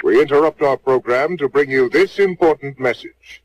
We interrupt our program to bring you this important message.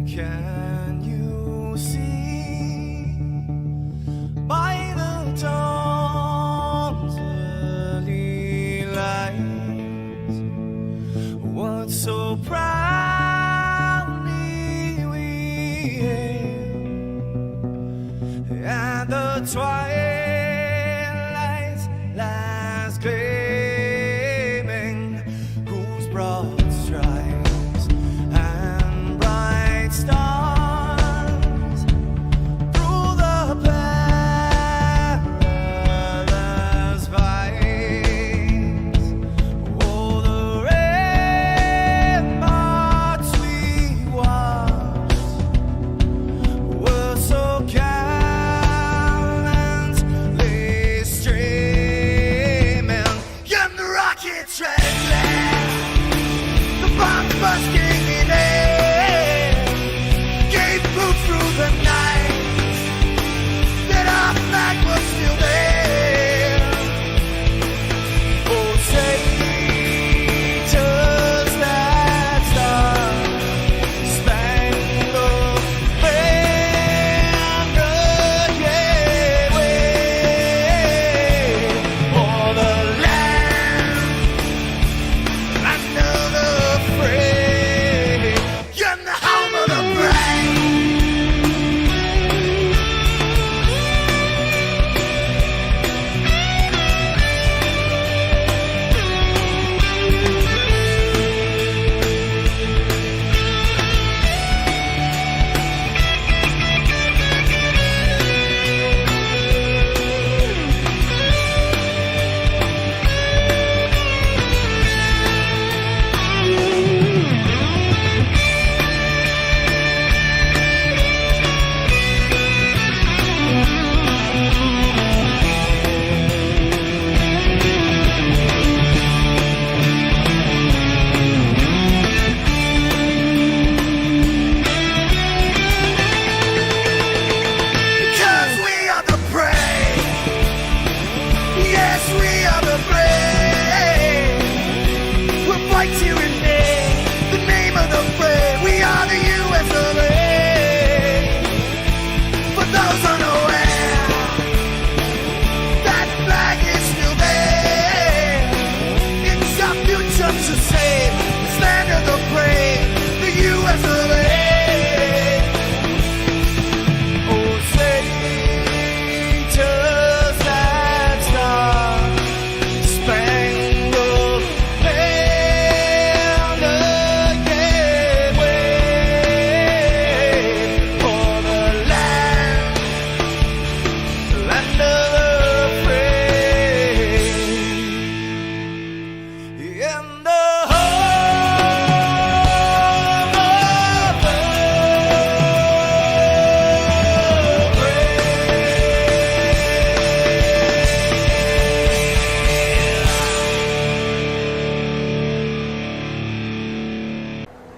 Can you see by the dawn's early light what so proudly we hailed at the twilight's last gleaming, whose broad stripes and bright stars through the perilous fights, oh, the ramparts we watched were so gallant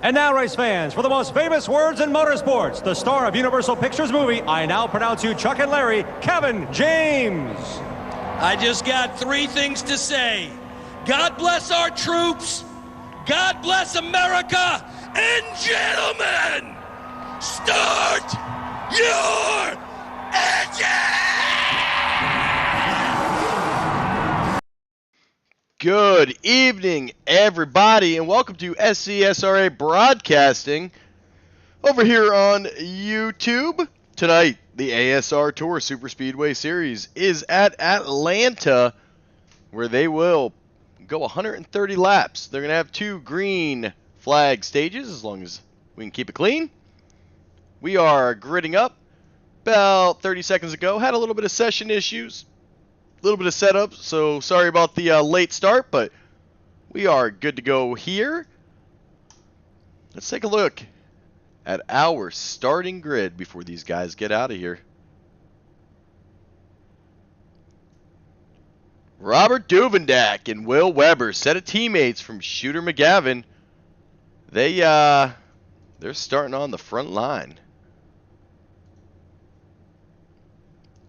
And now, race fans, for the most famous words in motorsports, the star of Universal Pictures movie, I now pronounce you Chuck and Larry, Kevin James. I just got three things to say. God bless our troops, God bless America, and gentlemen, start your engine! Good evening, everybody, and welcome to SCSRA Broadcasting over here on YouTube. Tonight, the ASR Tour Superspeedway Series is at Atlanta, where they will go 130 laps. They're going to have two green flag stages, as long as we can keep it clean. We are gridding up. About 30 seconds ago, had a little bit of session issues. A little bit of setup, so sorry about the late start, but we are good to go here. Let's take a look at our starting grid before these guys get out of here. Robert Duvendak and Will Weber, set of teammates from Shooter McGavin. They're starting on the front line.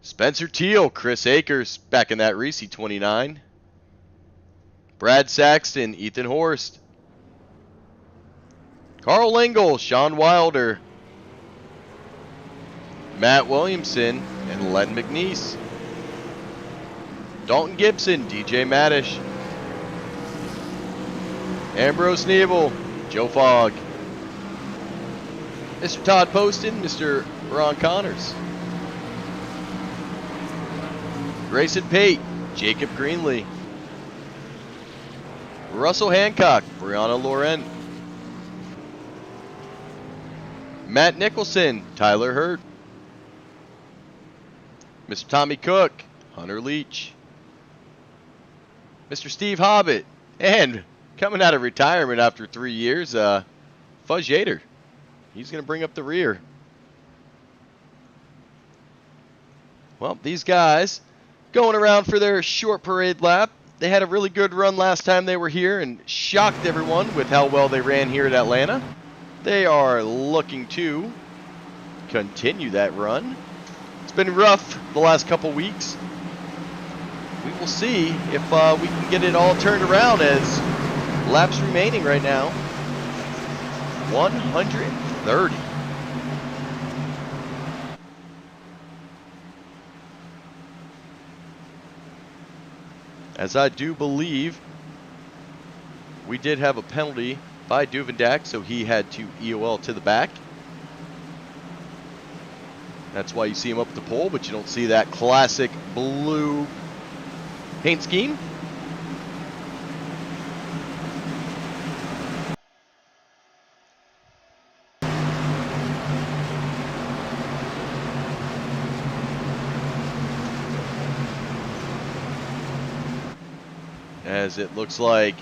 Spencer Teal, Chris Akers, back in that Reese 29. Brad Saxton, Ethan Horst. Carl Lingle, Sean Wilder. Matt Williamson, and Len McNeese. Dalton Gibson, DJ Maddish. Ambrose Neville, Joe Fogg. Mr. Todd Poston, Mr. Ron Connors. Grayson Pate, Jacob Greenlee. Russell Hancock, Brianna Loren. Matt Nicholson, Tyler Hurt. Mr. Tommy Cook, Hunter Leach. Mr. Steve Hobbit, and coming out of retirement after 3 years, Fuzz Yater. He's going to bring up the rear. Well, these guys going around for their short parade lap. They had a really good run last time they were here and shocked everyone with how well they ran here at Atlanta. They are looking to continue that run. It's been rough the last couple weeks. We will see if we can get it all turned around, as laps remaining right now 130. As I do believe we did have a penalty by Duvendak, so he had to EOL to the back. That's why you see him up the pole, but you don't see that classic blue paint scheme. As it looks like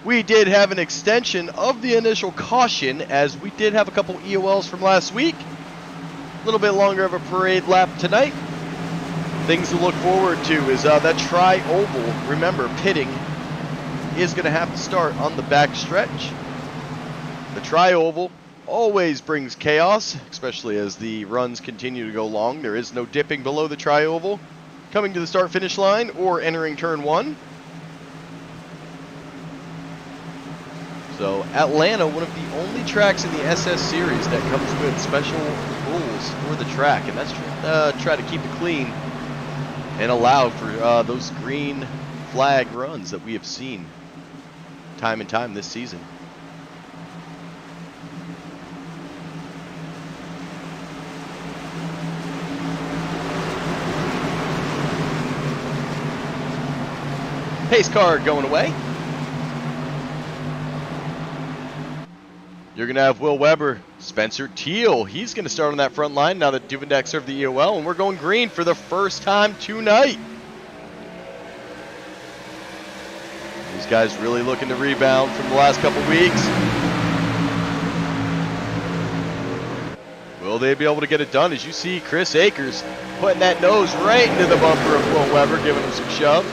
we did have an extension of the initial caution, as we did have a couple EOLs from last week. A little bit longer of a parade lap tonight. Things to look forward to is that tri-oval. Remember, pitting is going to have to start on the back stretch. The tri-oval always brings chaos, especially as the runs continue to go long. There is no dipping below the tri-oval coming to the start-finish line or entering turn one. So Atlanta, one of the only tracks in the SS series that comes with special rules for the track, and that's try to keep it clean and allow for those green flag runs that we have seen time and time this season. Pace car going away. You're going to have Will Weber, Spencer Teal. He's going to start on that front line now that Duvendak served the EOL, and we're going green for the first time tonight. These guys really looking to rebound from the last couple weeks. Will they be able to get it done? As you see, Chris Akers putting that nose right into the bumper of Will Weber, giving him some shove.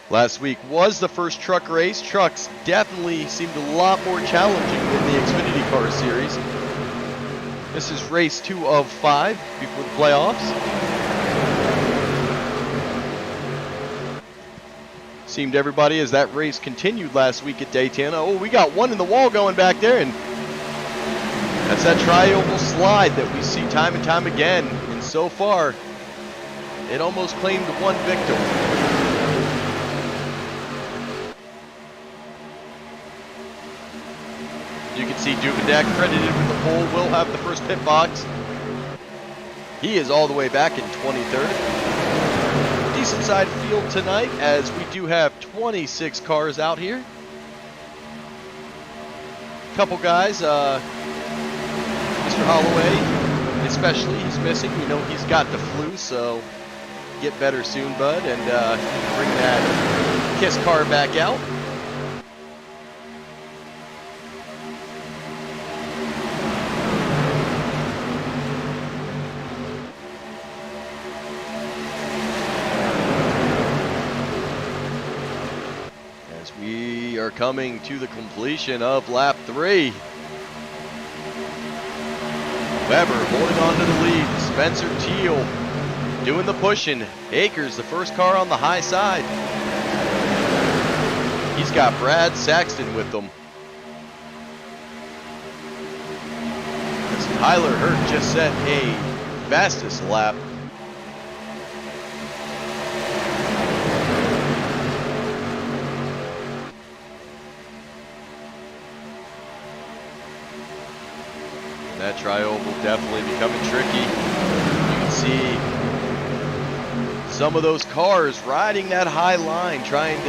Last week was the first truck race. Trucks definitely seemed a lot more challenging than the Xfinity Car Series. This is race 2 of 5 before the playoffs. Seemed everybody as that race continued last week at Daytona. Oh, we got one in the wall going back there, and that's that tri-oval slide that we see time and time again. And so far, it almost claimed one victim. You can see Duvendak credited with the pole will have the first pit box. He is all the way back in 23rd. Decent side field tonight, as we do have 26 cars out here. Couple guys, Mr. Holloway especially, he's missing. We know he's got the flu, so get better soon, bud, and bring that KISS car back out. We are coming to the completion of lap 3. Weber holding on to the lead. Spencer Teal doing the pushing. Akers, the first car on the high side. He's got Brad Saxton with them. As Tyler Hurt just set a fastest lap. That tri-oval definitely becoming tricky. You can see some of those cars riding that high line, trying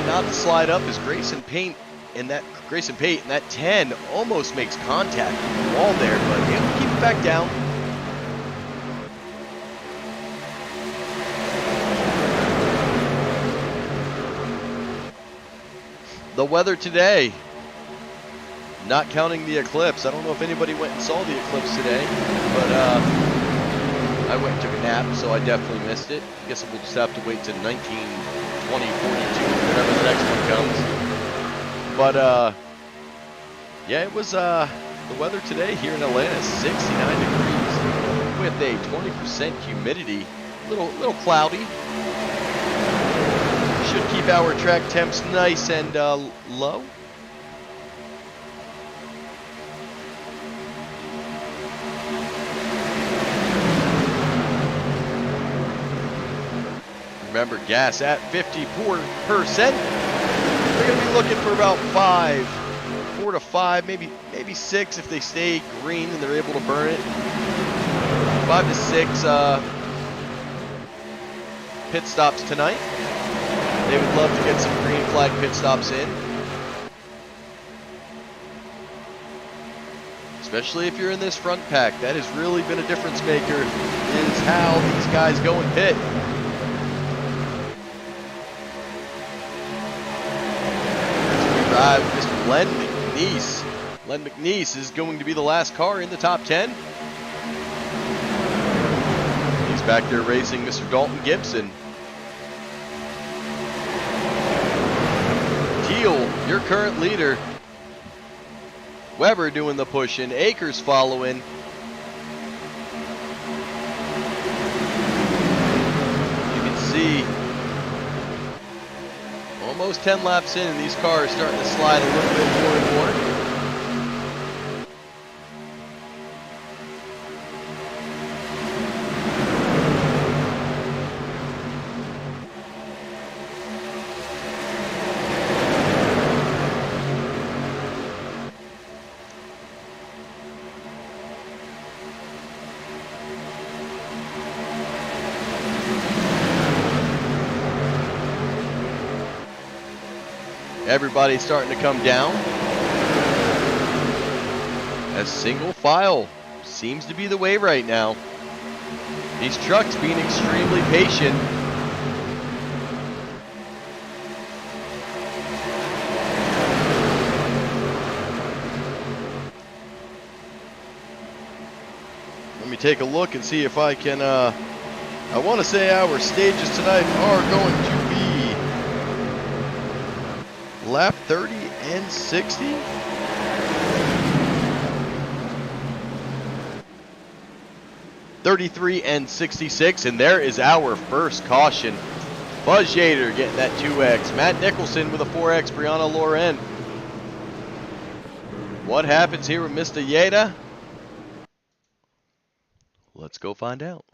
not to slide up as Grayson Payne in that 10 almost makes contact with the wall there, but able to keep it back down. The weather today, not counting the eclipse. I don't know if anybody went and saw the eclipse today, but I went and took a nap, so I definitely missed it. I guess we'll just have to wait to 19, 20, 42, whenever the next one comes. But yeah, it was the weather today here in Atlanta, 69 degrees with a 20% humidity, little cloudy. Should keep our track temps nice and low. Remember, gas at 50%. They're going to be looking for about 4 to 5, maybe 6 if they stay green and they're able to burn it. 5 to 6 pit stops tonight. They would love to get some green flag pit stops in. Especially if you're in this front pack. That has really been a difference maker, is how these guys go and pit. Mr. Len McNeese. Len McNeese is going to be the last car in the top 10. He's back there racing Mr. Dalton Gibson. Teal, your current leader. Weber doing the pushing. Akers following. You can see almost 10 laps in, and these cars starting to slide a little bit more and more. Everybody's starting to come down. As single file seems to be the way right now. These trucks being extremely patient. Let me take a look and see if I can I want to say our stages tonight are going to be lap 30 and 60. .33 and 66, and there is our first caution. Buzz Yater getting that 2X. Matt Nicholson with a 4X. Brianna Loren. What happens here with Mr. Yater? Let's go find out.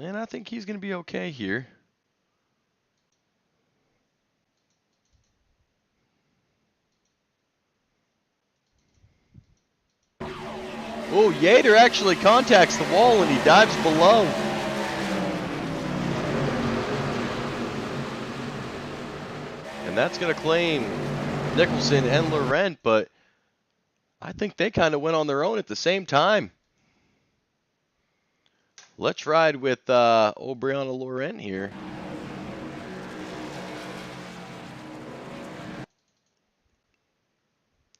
And I think he's going to be okay here. Oh, Yater actually contacts the wall and he dives below. And that's going to claim Nicholson and Laurent, but I think they kind of went on their own at the same time. Let's ride with Brianna Laurent here.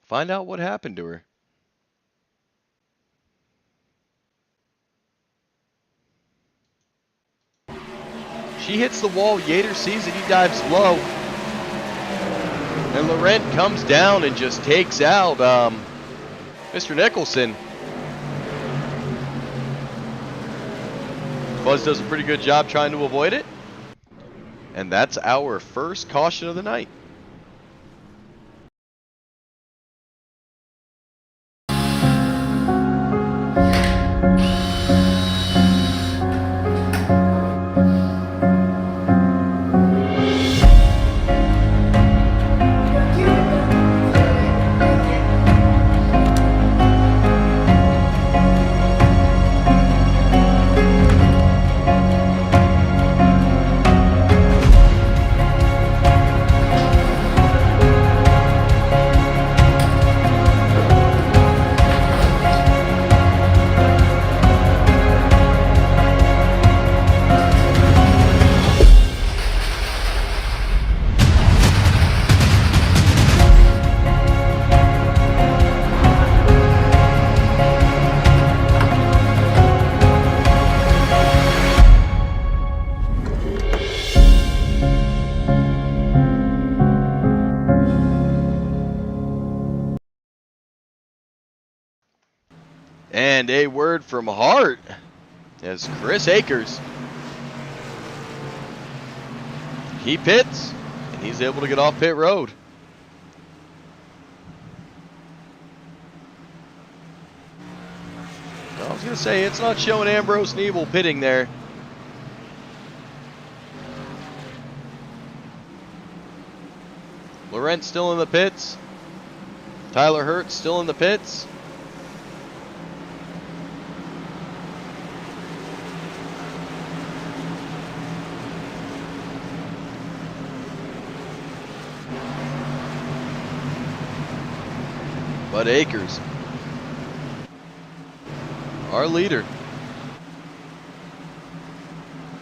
Find out what happened to her. She hits the wall. Yater sees it. He dives low. And Laurent comes down and just takes out Mr. Nicholson. Buzz does a pretty good job trying to avoid it. And that's our first caution of the night. And a word from Hart as Chris Akers. He pits, and he's able to get off pit road. I was going to say, it's not showing Ambrose Nebel pitting there. Laurent still in the pits. Tyler Hurt still in the pits. But Akers, our leader.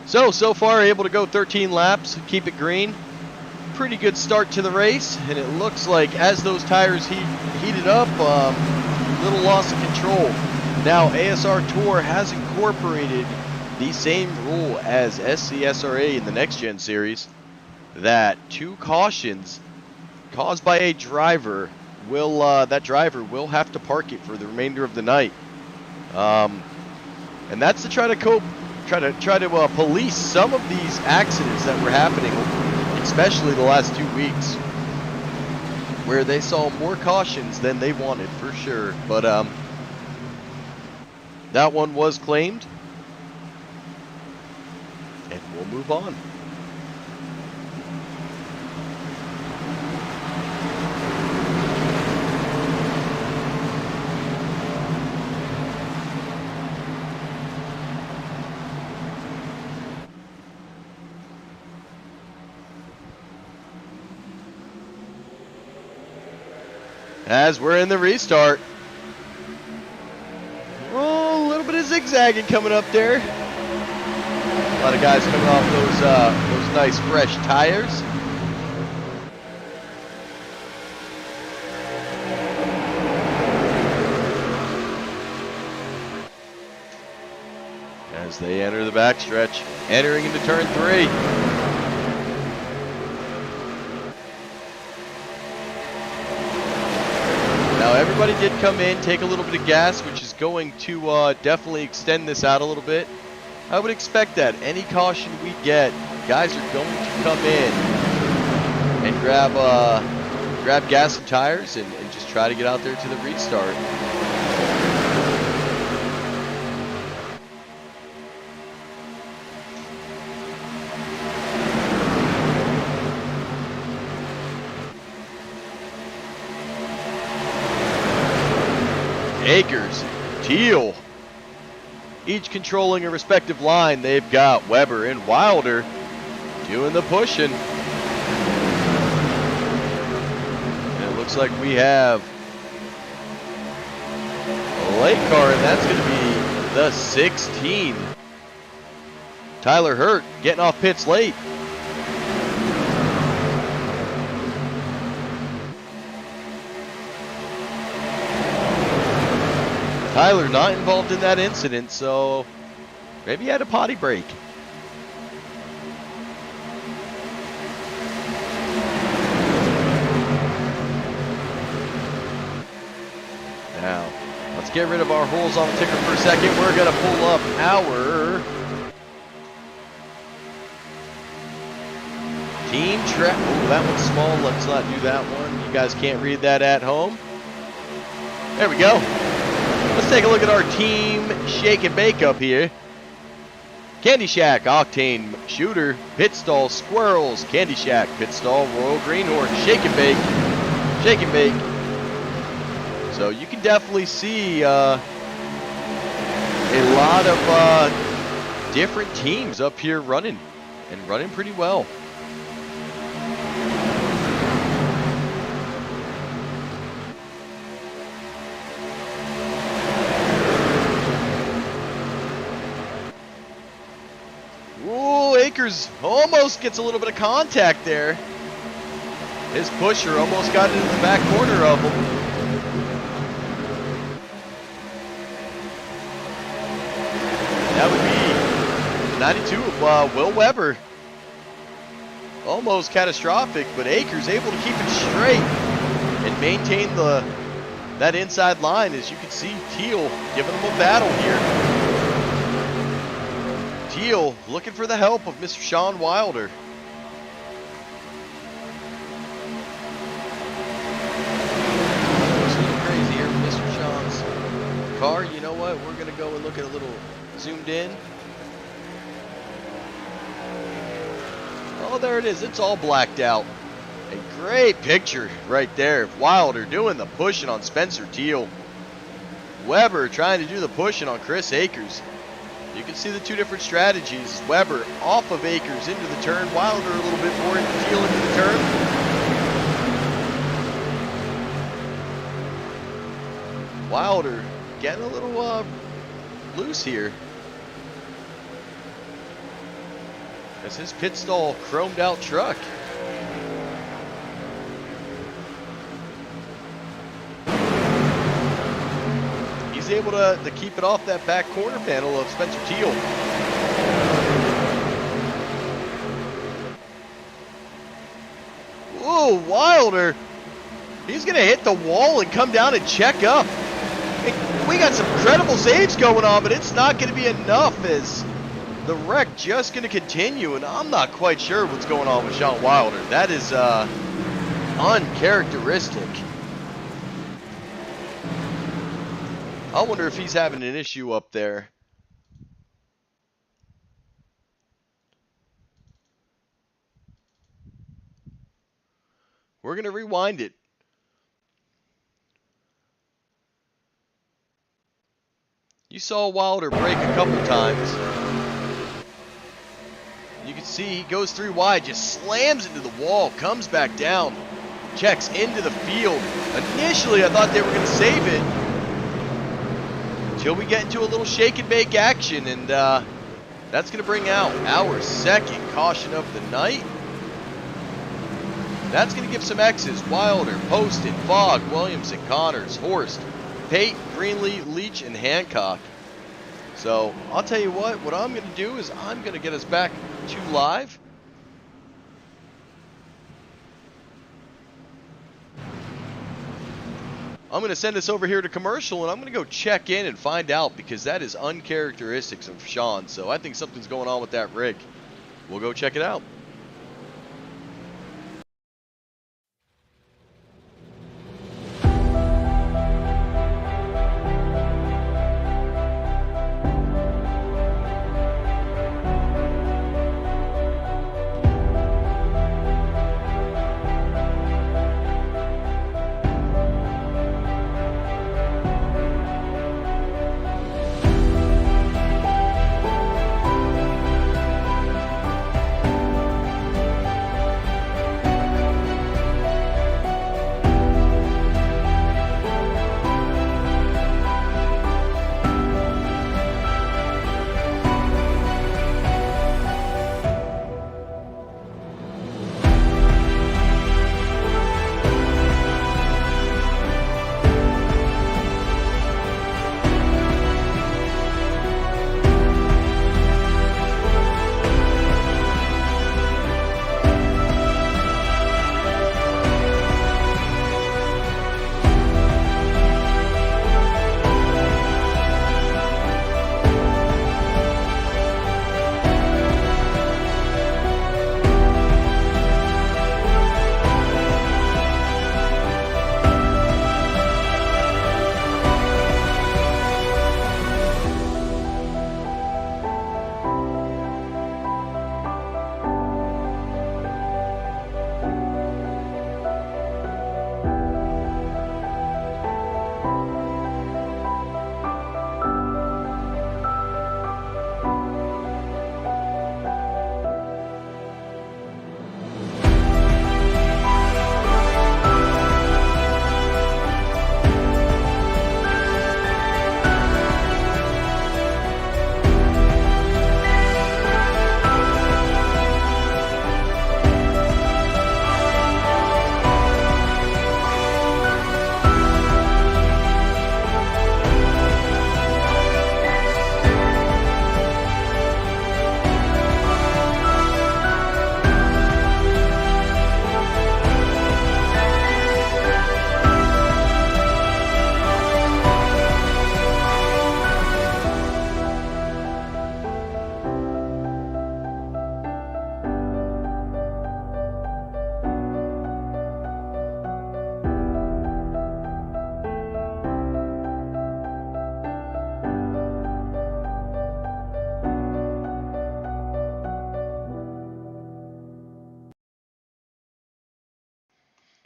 So far able to go 13 laps, keep it green. Pretty good start to the race, and it looks like as those tires heated up, little loss of control. Now ASR Tour has incorporated the same rule as SCSRA in the Next Gen series, that 2 cautions caused by a driver will that driver will have to park it for the remainder of the night, and that's to try to police some of these accidents that were happening, especially the last 2 weeks, where they saw more cautions than they wanted for sure. But that one was claimed, and we'll move on. As we're in the restart. Oh, a little bit of zigzagging coming up there. A lot of guys coming off those nice fresh tires. as they enter the backstretch, entering into turn 3. Now everybody did come in, take a little bit of gas, which is going to definitely extend this out a little bit. I would expect that. Any caution we get, guys are going to come in and grab gas and tires and just try to get out there to the restart. Akers, Teal, each controlling a respective line. They've got Weber and Wilder doing the pushing. And it looks like we have a late car, and that's going to be the 16. Tyler Hurt getting off pits late. Tyler not involved in that incident, so maybe he had a potty break. Now, let's get rid of our holes on the ticker for a second. We're going to pull up our team track. Oh, that one's small. Let's not do that one. You guys can't read that at home. There we go. Let's take a look at our team shake and bake up here. Candy Shack, Octane, Shooter, Pit Stall, Squirrels, Candy Shack, Pit Stall, Royal Greenhorn, shake and bake, shake and bake. So you can definitely see a lot of different teams up here running, and running pretty well. Akers almost gets a little bit of contact there. His pusher almost got into the back corner of him. That would be 92 of Will Weber. Almost catastrophic, but Akers able to keep it straight and maintain that inside line. As you can see, Teal giving him a battle here. Teal looking for the help of Mr. Sean Wilder. Looks a little crazy here with Mr. Sean's car. You know what? We're going to go and look at a little zoomed in. Oh, there it is. It's all blacked out. A great picture right there of Wilder doing the pushing on Spencer Teal. Weber trying to do the pushing on Chris Akers. You can see the two different strategies. Weber off of Akers into the turn. Wilder a little bit more into Teal into the turn. Wilder getting a little loose here. That's his pit stall chromed out truck. He's able to keep it off that back corner panel of Spencer Teal. Whoa, Wilder. He's going to hit the wall and come down and check up. We got some incredible saves going on, but it's not going to be enough as the wreck just going to continue, and I'm not quite sure what's going on with Sean Wilder. That is uncharacteristic. I wonder if he's having an issue up there. We're going to rewind it. You saw Wilder break a couple times. You can see he goes through wide, just slams into the wall, comes back down, checks into the field. Initially, I thought they were going to save it. Until we get into a little shake and bake action, and that's going to bring out our second caution of the night. That's going to give some X's. Wilder, Poston, Fogg, Williamson, Connors, Horst, Pate, Greenlee, Leach, and Hancock. So I'll tell you what I'm going to do is I'm going to get us back to live. I'm going to send us over here to commercial, and I'm going to go check in and find out, because that is uncharacteristic of Sean. So I think something's going on with that rig. We'll go check it out.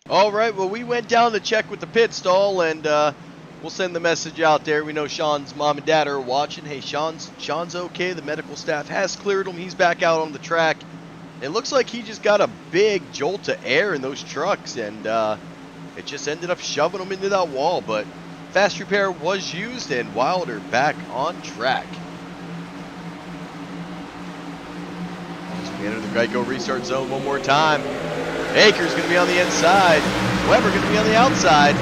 All right, well, we went down to check with the pit stall, and we'll send the message out there. We know Sean's mom and dad are watching. Hey, Sean's okay. The medical staff has cleared him. He's back out on the track. It looks like he just got a big jolt of air in those trucks, and it just ended up shoving him into that wall. But fast repair was used, and Wilder back on track. As we enter the Geico restart zone one more time. Akers going to be on the inside. Weber going to be on the outside.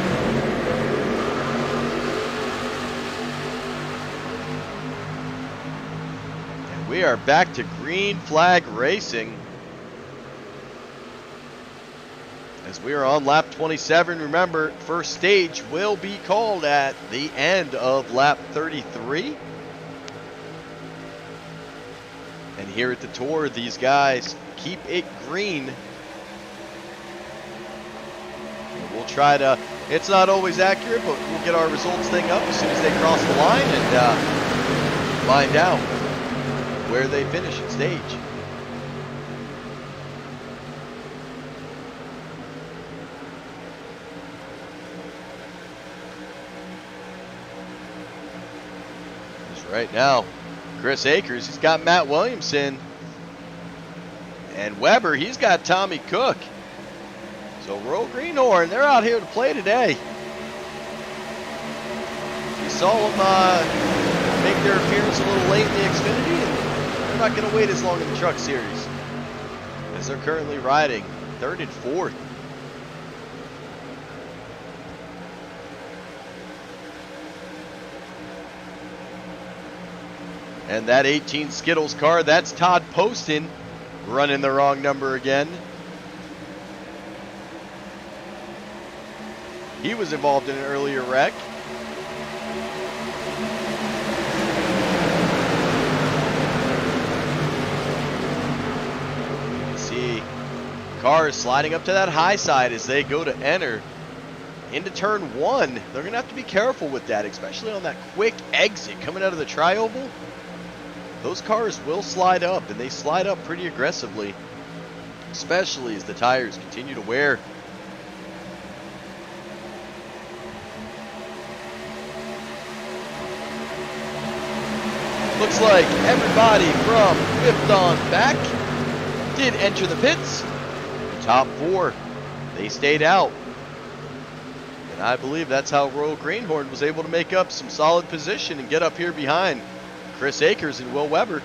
And we are back to green flag racing. As we are on lap 27, remember, first stage will be called at the end of lap 33. And here at the Tour, these guys keep it green. We'll try to, it's not always accurate, but we'll get our results thing up as soon as they cross the line and find out where they finish at stage. Just right now, Chris Akers, he's got Matt Williamson. And Weber, he's got Tommy Cook. So Royal Greenhorn, they're out here to play today. You saw them make their appearance a little late in the Xfinity, and they're not going to wait as long in the Truck Series, as they're currently riding 3rd and 4th. And that 18 Skittles car, that's Todd Poston running the wrong number again. He was involved in an earlier wreck. See, cars sliding up to that high side as they go to enter into turn 1. They're going to have to be careful with that, especially on that quick exit coming out of the tri-oval. Those cars will slide up, and they slide up pretty aggressively, especially as the tires continue to wear. Looks like everybody from 5th on back did enter the pits. Top 4, they stayed out. And I believe that's how Royal Greenhorn was able to make up some solid position and get up here behind Chris Akers and Will Weber.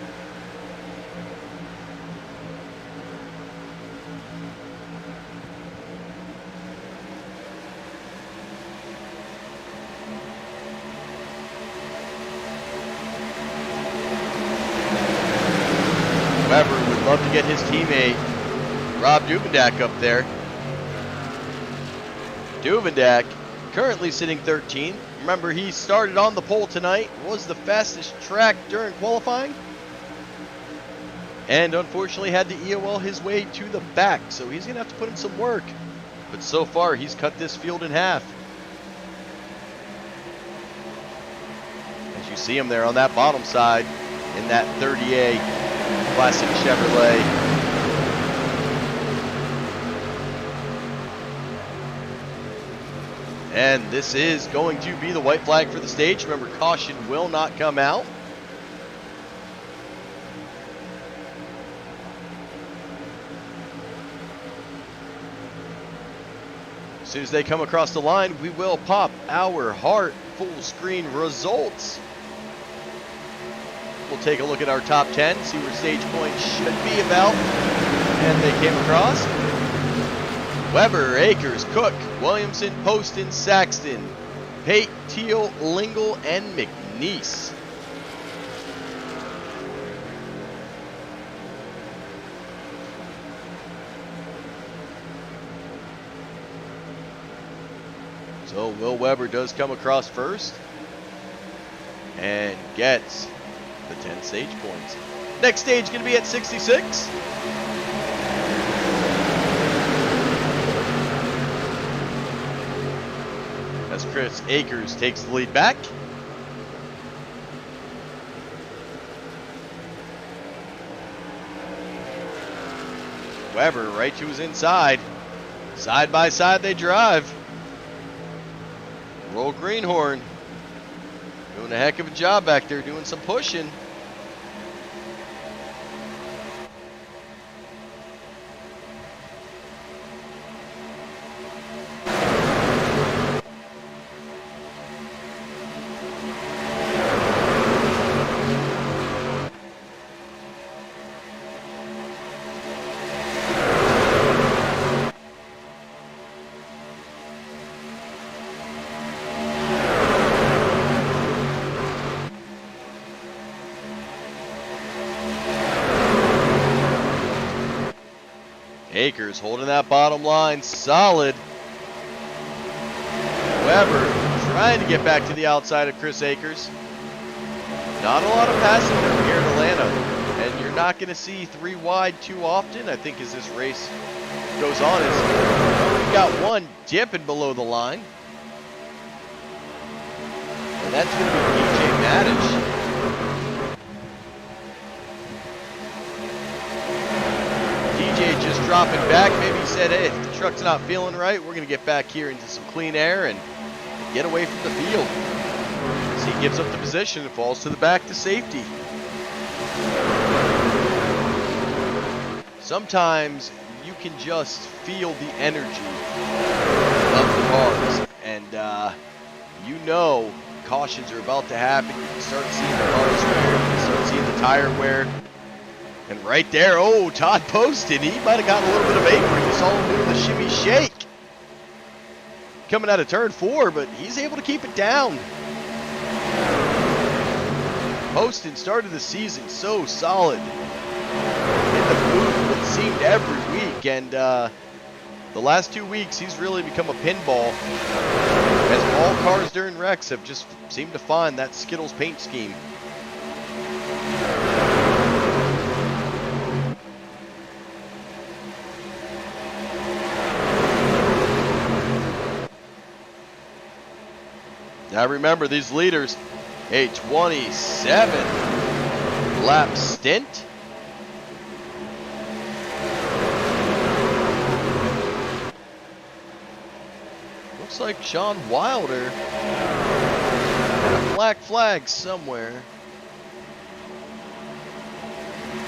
Weber would love to get his teammate Rob Duvendak up there. Duvendak currently sitting 13th. Remember, he started on the pole tonight, was the fastest track during qualifying, and unfortunately had to EOL his way to the back, so he's going to have to put in some work. But so far, he's cut this field in half. As you see him there on that bottom side in that 30A Classic Chevrolet. And this is going to be the white flag for the stage. Remember, caution will not come out. As soon as they come across the line, we will pop our Heart full screen results. We'll take a look at our top 10, see where stage points should be about. And they came across. Weber, Akers, Cook, Williamson, Poston, Saxton, Pate, Teal, Lingle, and McNeese. So Will Weber does come across first and gets the 10 stage points. Next stage going to be at 66. As Chris Akers takes the lead back. Weber right to his inside. Side by side they drive. Roll Greenhorn doing a heck of a job back there, doing some pushing. Akers holding that bottom line solid. Weber trying to get back to the outside of Chris Akers. Not a lot of passing from here in Atlanta, and you're not going to see 3 wide too often, I think, as this race goes on. We've got one dipping below the line, and that's going to be DJ Maddich. Just dropping back. Maybe he said, hey, if the truck's not feeling right, we're going to get back here into some clean air and get away from the field. As he gives up the position and falls to the back to safety. Sometimes you can just feel the energy of the cars, and you know cautions are about to happen. You can start seeing the cars wear, you can start seeing the tire wear. And right there, oh, Todd Poston, he might have gotten a little bit of vapor. You saw him doing the shimmy shake. Coming out of turn 4, but he's able to keep it down. Poston started the season so solid. In the booth, it seemed every week, and the last 2 weeks, he's really become a pinball, as all cars during wrecks have just seemed to find that Skittles paint scheme. Now remember, these leaders, a 27 lap stint. Looks like Sean Wilder had a black flag somewhere.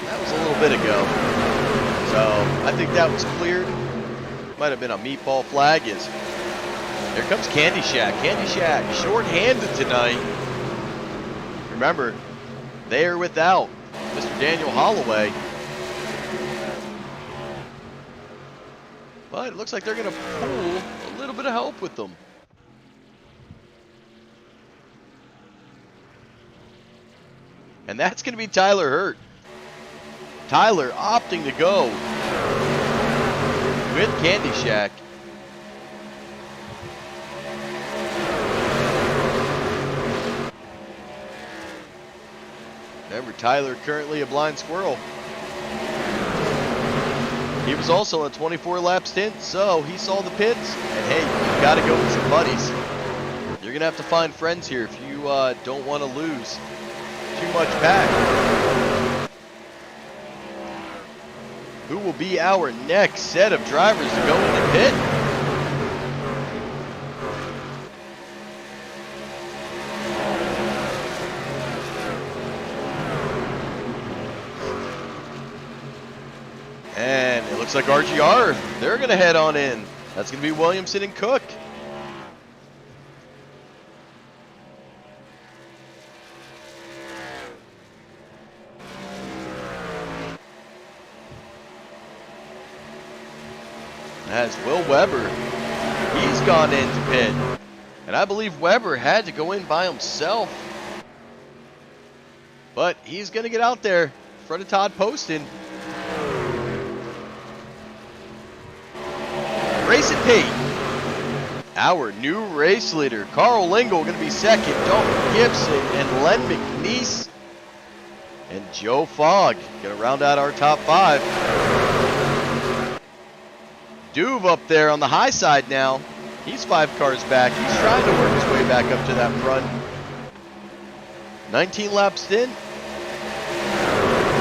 That was a little bit ago. So I think that was cleared. Might have been a meatball flag. Here comes Candy Shack. Candy Shack short-handed tonight. Remember, they are without Mr. Daniel Holloway. But it looks like they're going to pull a little bit of help with them. And that's going to be Tyler Hurt. Tyler opting to go with Candy Shack. Remember, Tyler currently a blind squirrel. He was also on a 24-lap stint, so he saw the pits. And hey, you got to go with some buddies. You're going to have to find friends here if you don't want to lose too much back. Who will be our next set of drivers to go into pit? And it looks like RGR, they're going to head on in. That's going to be Williamson and Cook. As Will Weber, he's gone into pit. And I believe Weber had to go in by himself. But he's going to get out there in front of Todd Poston. Race at Pete. Our new race leader, Carl Lingle, going to be second. Dalton Gibson and Len McNeese and Joe Fogg going to round out our top five. Duve up there on the high side now. He's 5 cars back. He's trying to work his way back up to that front. 19 laps stint.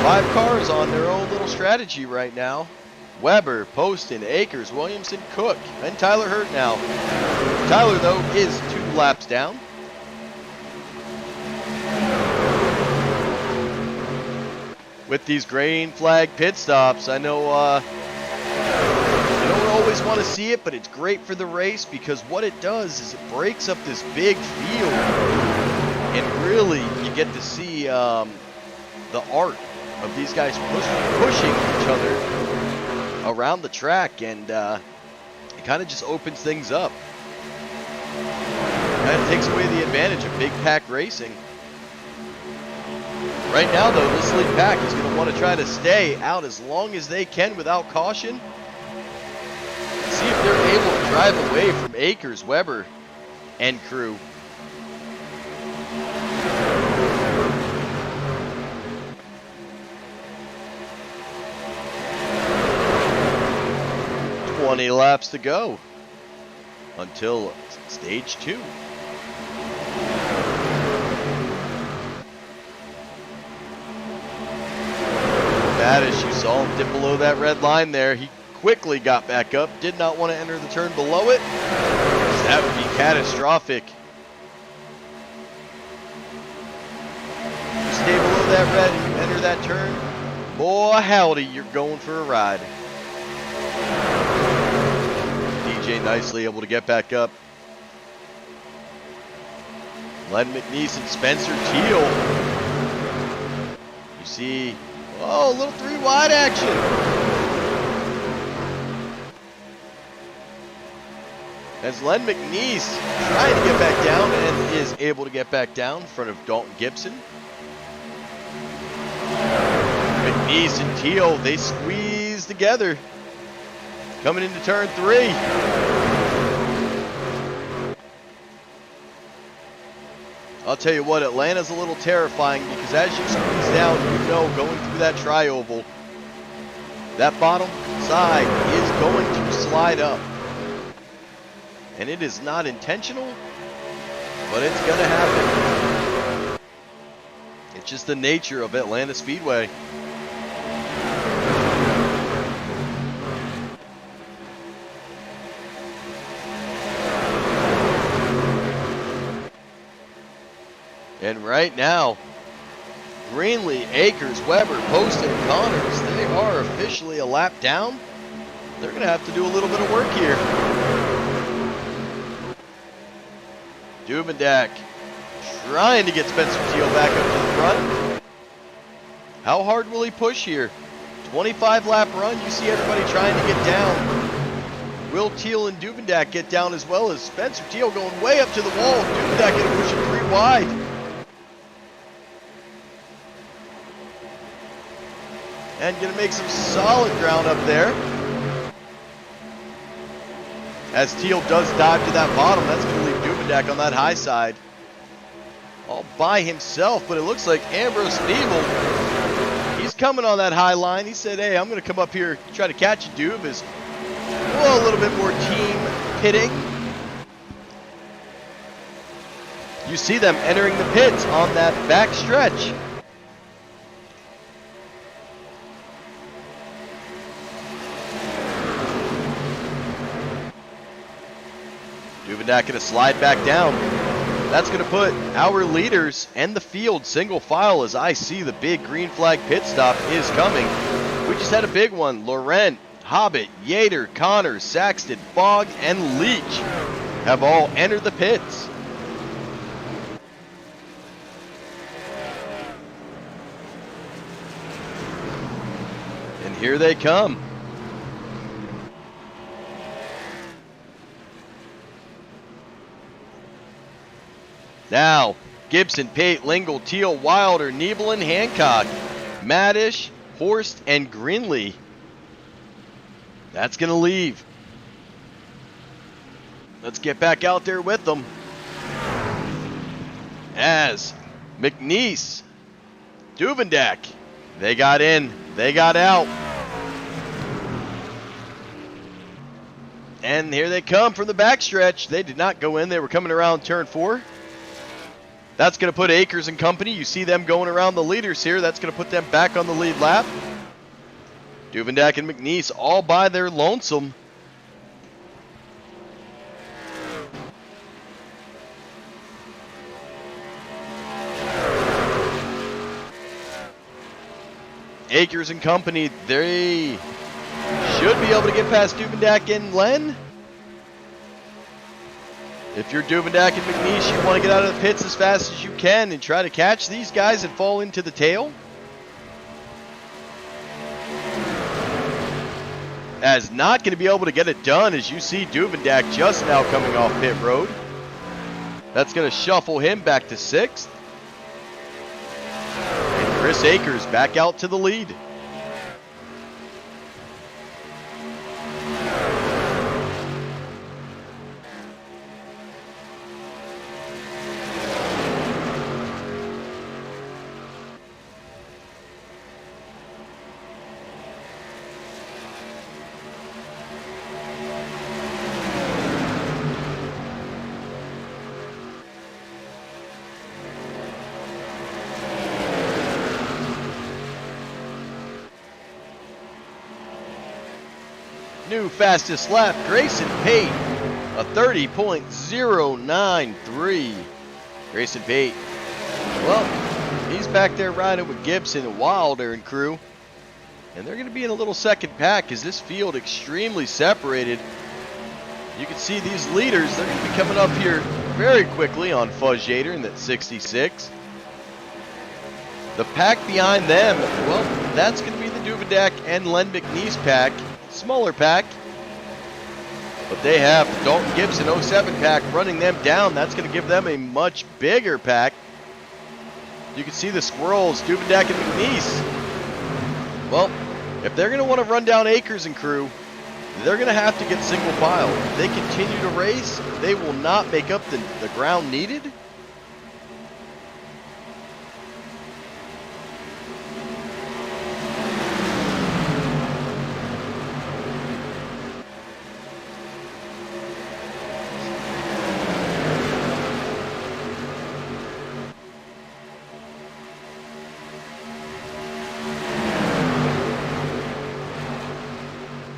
5 cars on their own little strategy right now. Weber, Poston, Akers, Williamson, Cook, and Tyler Hurt now. Tyler, though, is 2 laps down. With these green flag pit stops, I know you don't always want to see it, but it's great for the race because what it does is it breaks up this big field. And really, you get to see the art of these guys pushing each other around the track, and it kind of just opens things up. Kind of takes away the advantage of big pack racing. Right now, though, this lead pack is going to want to try to stay out as long as they can without caution. See if they're able to drive away from Akers, Weber, and crew. Twenty laps to go until stage 2. As you saw him dip below that red line there, he quickly got back up, did not want to enter the turn below it. That would be catastrophic. You stay below that red and you enter that turn, boy howdy, you're going for a ride. DJ nicely able to get back up. Len McNeese and Spencer Teal. You see, oh, a little 3 wide action. As Len McNeese trying to get back down and is able to get back down in front of Dalton Gibson. McNeese and Teal, they squeeze together. Coming into turn 3. I'll tell you what, Atlanta's a little terrifying because as you squeeze down, you know going through that tri-oval, that bottom side is going to slide up. And it is not intentional, but it's going to happen. It's just the nature of Atlanta Speedway. And right now, Greenlee, Akers, Weber, Poston, and Connors, they are officially a lap down. They're going to have to do a little bit of work here. Duvendak trying to get Spencer Teal back up to the front. How hard will he push here? 25 lap run, you see everybody trying to get down. Will Teal and Duvendak get down as well as Spencer Teal going way up to the wall. Duvendak going to push him 3 wide. And going to make some solid ground up there. As Teal does dive to that bottom, that's going to leave Duvendak on that high side. All by himself, but it looks like Ambrose Nevel, he's coming on that high line. He said, hey, I'm going to come up here, try to catch you, Dube. Is a little bit more team pitting. You see them entering the pits on that back stretch. Duvendak going to slide back down. That's going to put our leaders and the field single file as I see the big green flag pit stop is coming. We just had a big one. Laurent, Hobbit, Yater, Connors, Saxton, Fogg, and Leach have all entered the pits. And here they come. Now, Gibson, Pate, Lingle, Teal, Wilder, Nebel, and Hancock, Maddish, Horst, and Greenlee. That's going to leave. Let's get back out there with them. As McNeese, Duvendak, they got in, they got out. And here they come from the backstretch. They did not go in, they were coming around turn 4. That's going to put Akers and company. You see them going around the leaders here. That's going to put them back on the lead lap. Duvendak and McNeese all by their lonesome. Akers and company, they should be able to get past Duvendak and Len. If you're Duvendak and McNeese, you want to get out of the pits as fast as you can and try to catch these guys and fall into the tail. As not going to be able to get it done as you see Duvendak just now coming off pit road. That's going to shuffle him back to 6th. And Chris Akers back out to the lead. New fastest lap, Grayson Pate, a 30.093. Grayson Pate, well, he's back there riding with Gibson and Wilder and crew. And they're going to be in a little second pack as this field extremely separated. You can see these leaders, they're going to be coming up here very quickly on Fuzz Yater in that 66. The pack behind them, well, that's going to be the Duvendak and Len McNeese pack. Smaller pack, but they have Dalton Gibson 07 pack running them down. That's going to give them a much bigger pack. You can see the squirrels, Duvendak and McNeese. Well, if they're going to want to run down Akers and crew, they're going to have to get single file. If they continue to race, they will not make up the ground needed.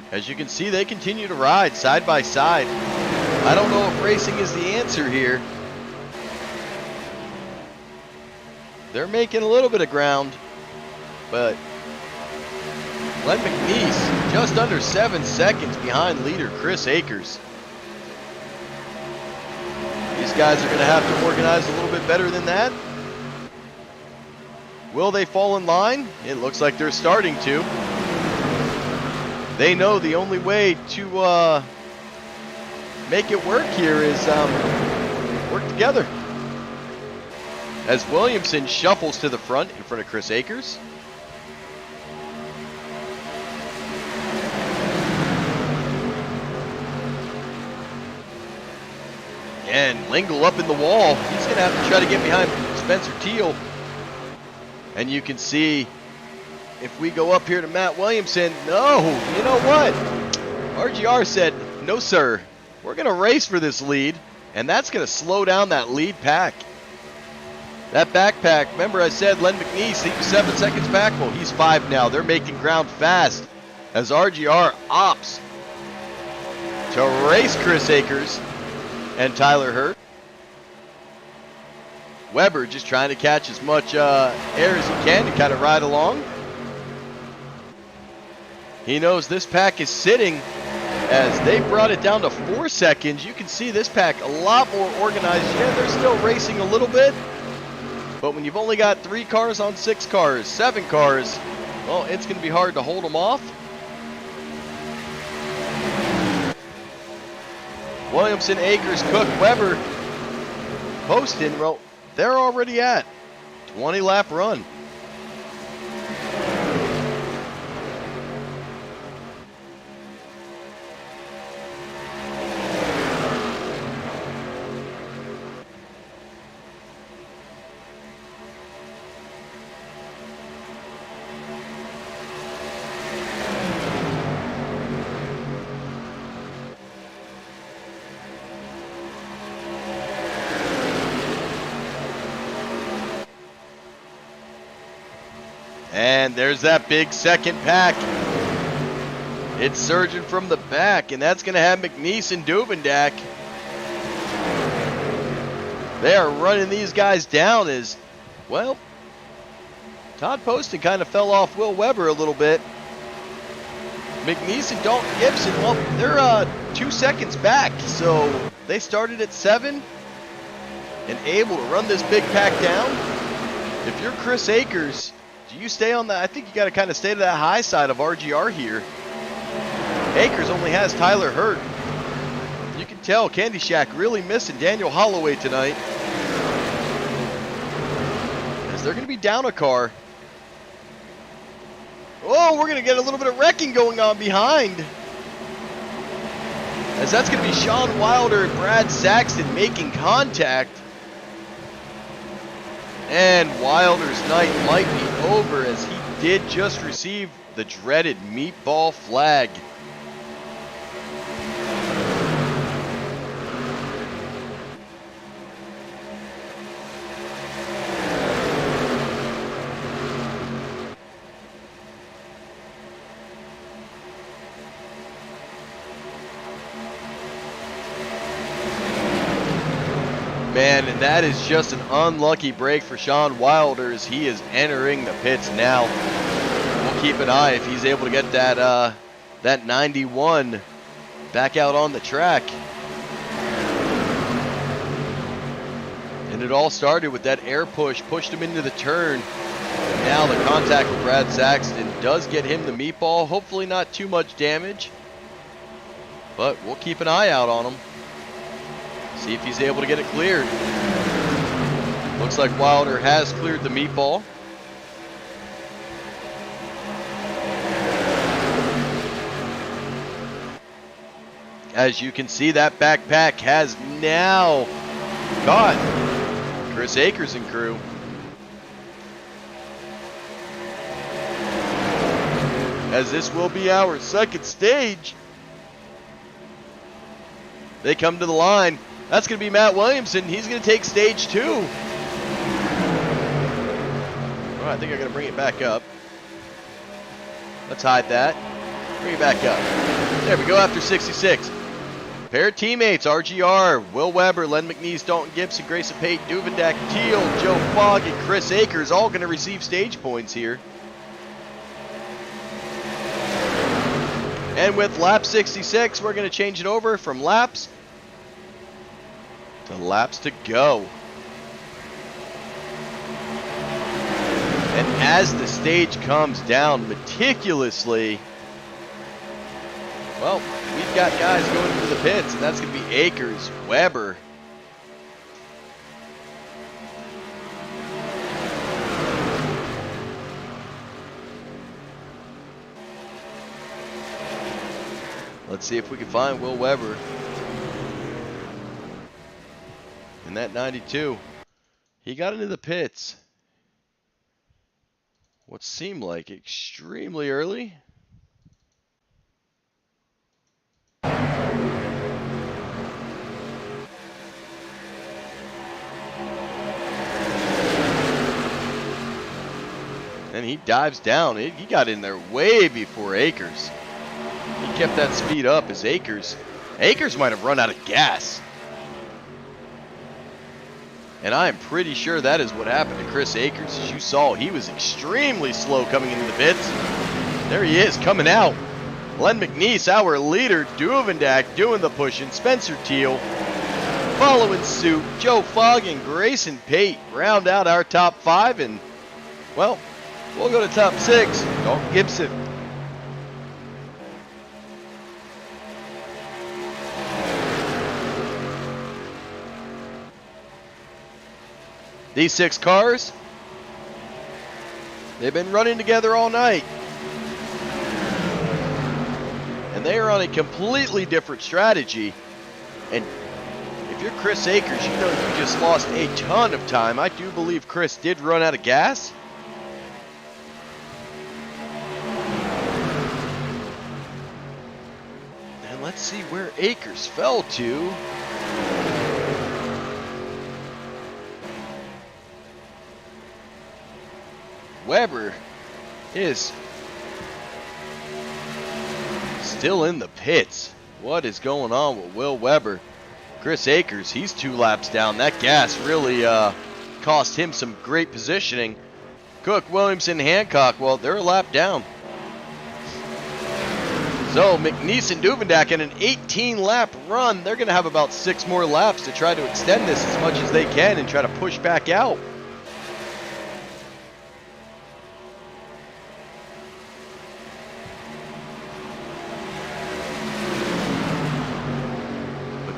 As you can see, they continue to ride side by side. I don't know if racing is the answer here. They're making a little bit of ground, but Glenn McNeese just under 7 seconds behind leader Chris Akers. These guys are going to have to organize a little bit better than that. Will they fall in line? It looks like they're starting to. They know the only way to make it work here is work together. As Williamson shuffles to the front in front of Chris Akers. And Lingle up in the wall. He's going to have to try to get behind Spencer Teal. And you can see, if we go up here to Matt Williamson, no, you know what? RGR said, no sir, we're going to race for this lead, and that's going to slow down that lead pack. That backpack, remember I said Len McNeese, he was 7 seconds back, well he's 5 now. They're making ground fast as RGR opts to race Chris Akers and Tyler Hurt. Weber just trying to catch as much air as he can to kind of ride along. He knows this pack is sitting as they brought it down to 4 seconds. You can see this pack a lot more organized. Yeah, they're still racing a little bit, but when you've only got 3 cars on 6 cars, 7 cars, well, it's going to be hard to hold them off. Williamson, Akers, Cook, Weber, Poston, well, they're already at 20 lap run. And there's that big second pack. It's surging from the back, and that's going to have McNeese and Duvendak. They are running these guys down as, well, Todd Poston kind of fell off Will Weber a little bit. McNeese and Dalton Gibson, well, they're 2 seconds back, so they started at 7 and able to run this big pack down. If you're Chris Akers, do you stay on that? I think you got to kind of stay to that high side of RGR here. Akers only has Tyler Hurt. You can tell Candy Shack really missing Daniel Holloway tonight, as they're going to be down a car. Oh, we're going to get a little bit of wrecking going on behind, as that's going to be Sean Wilder and Brad Saxton making contact. And Wilder's night might be over, as he did just receive the dreaded meatball flag. Man, and that is just an unlucky break for Sean Wilder, as he is entering the pits now. We'll keep an eye if he's able to get that 91 back out on the track. And it all started with that air push, pushed him into the turn. And now the contact with Brad Saxton does get him the meatball. Hopefully not too much damage, but we'll keep an eye out on him. See if he's able to get it cleared. Looks like Wilder has cleared the meatball. As you can see, that backpack has now caught Chris Akers and crew. As this will be our second stage. They come to the line. That's going to be Matt Williamson. He's going to take stage 2. Oh, I think I got to bring it back up. Let's hide that. Bring it back up. There we go after 66. Pair of teammates, RGR, Will Weber, Len McNeese, Dalton Gibson, Grayson Pate, Duvendak, Teal, Joe Fogg, and Chris Akers all going to receive stage points here. And with lap 66, we're going to change it over from laps to laps to go. And as the stage comes down meticulously, well, we've got guys going into the pits, and that's going to be Akers, Weber. Let's see if we can find Will Weber in that 92. He got into the pits what seemed like extremely early. And he dives down. He got in there way before Akers. He kept that speed up as Akers might have run out of gas. And I am pretty sure that is what happened to Chris Akers. As you saw, he was extremely slow coming into the pits. There he is coming out. Len McNeese, our leader, Duvendak doing the pushing. Spencer Teal following suit. Joe Fogg and Grayson Pate round out our top 5. And, well, we'll go to top 6. Dalton Gibson. These 6 cars, they've been running together all night. And they are on a completely different strategy. And if you're Chris Akers, you know you just lost a ton of time. I do believe Chris did run out of gas. And let's see where Akers fell to. Weber is still in the pits. What is going on with Will Weber? Chris Akers, he's 2 laps down. That gas really cost him some great positioning. Cook, Williamson, Hancock, well, they're a lap down. So McNeese and Duvendak in an 18-lap run. They're going to have about 6 more laps to try to extend this as much as they can and try to push back out.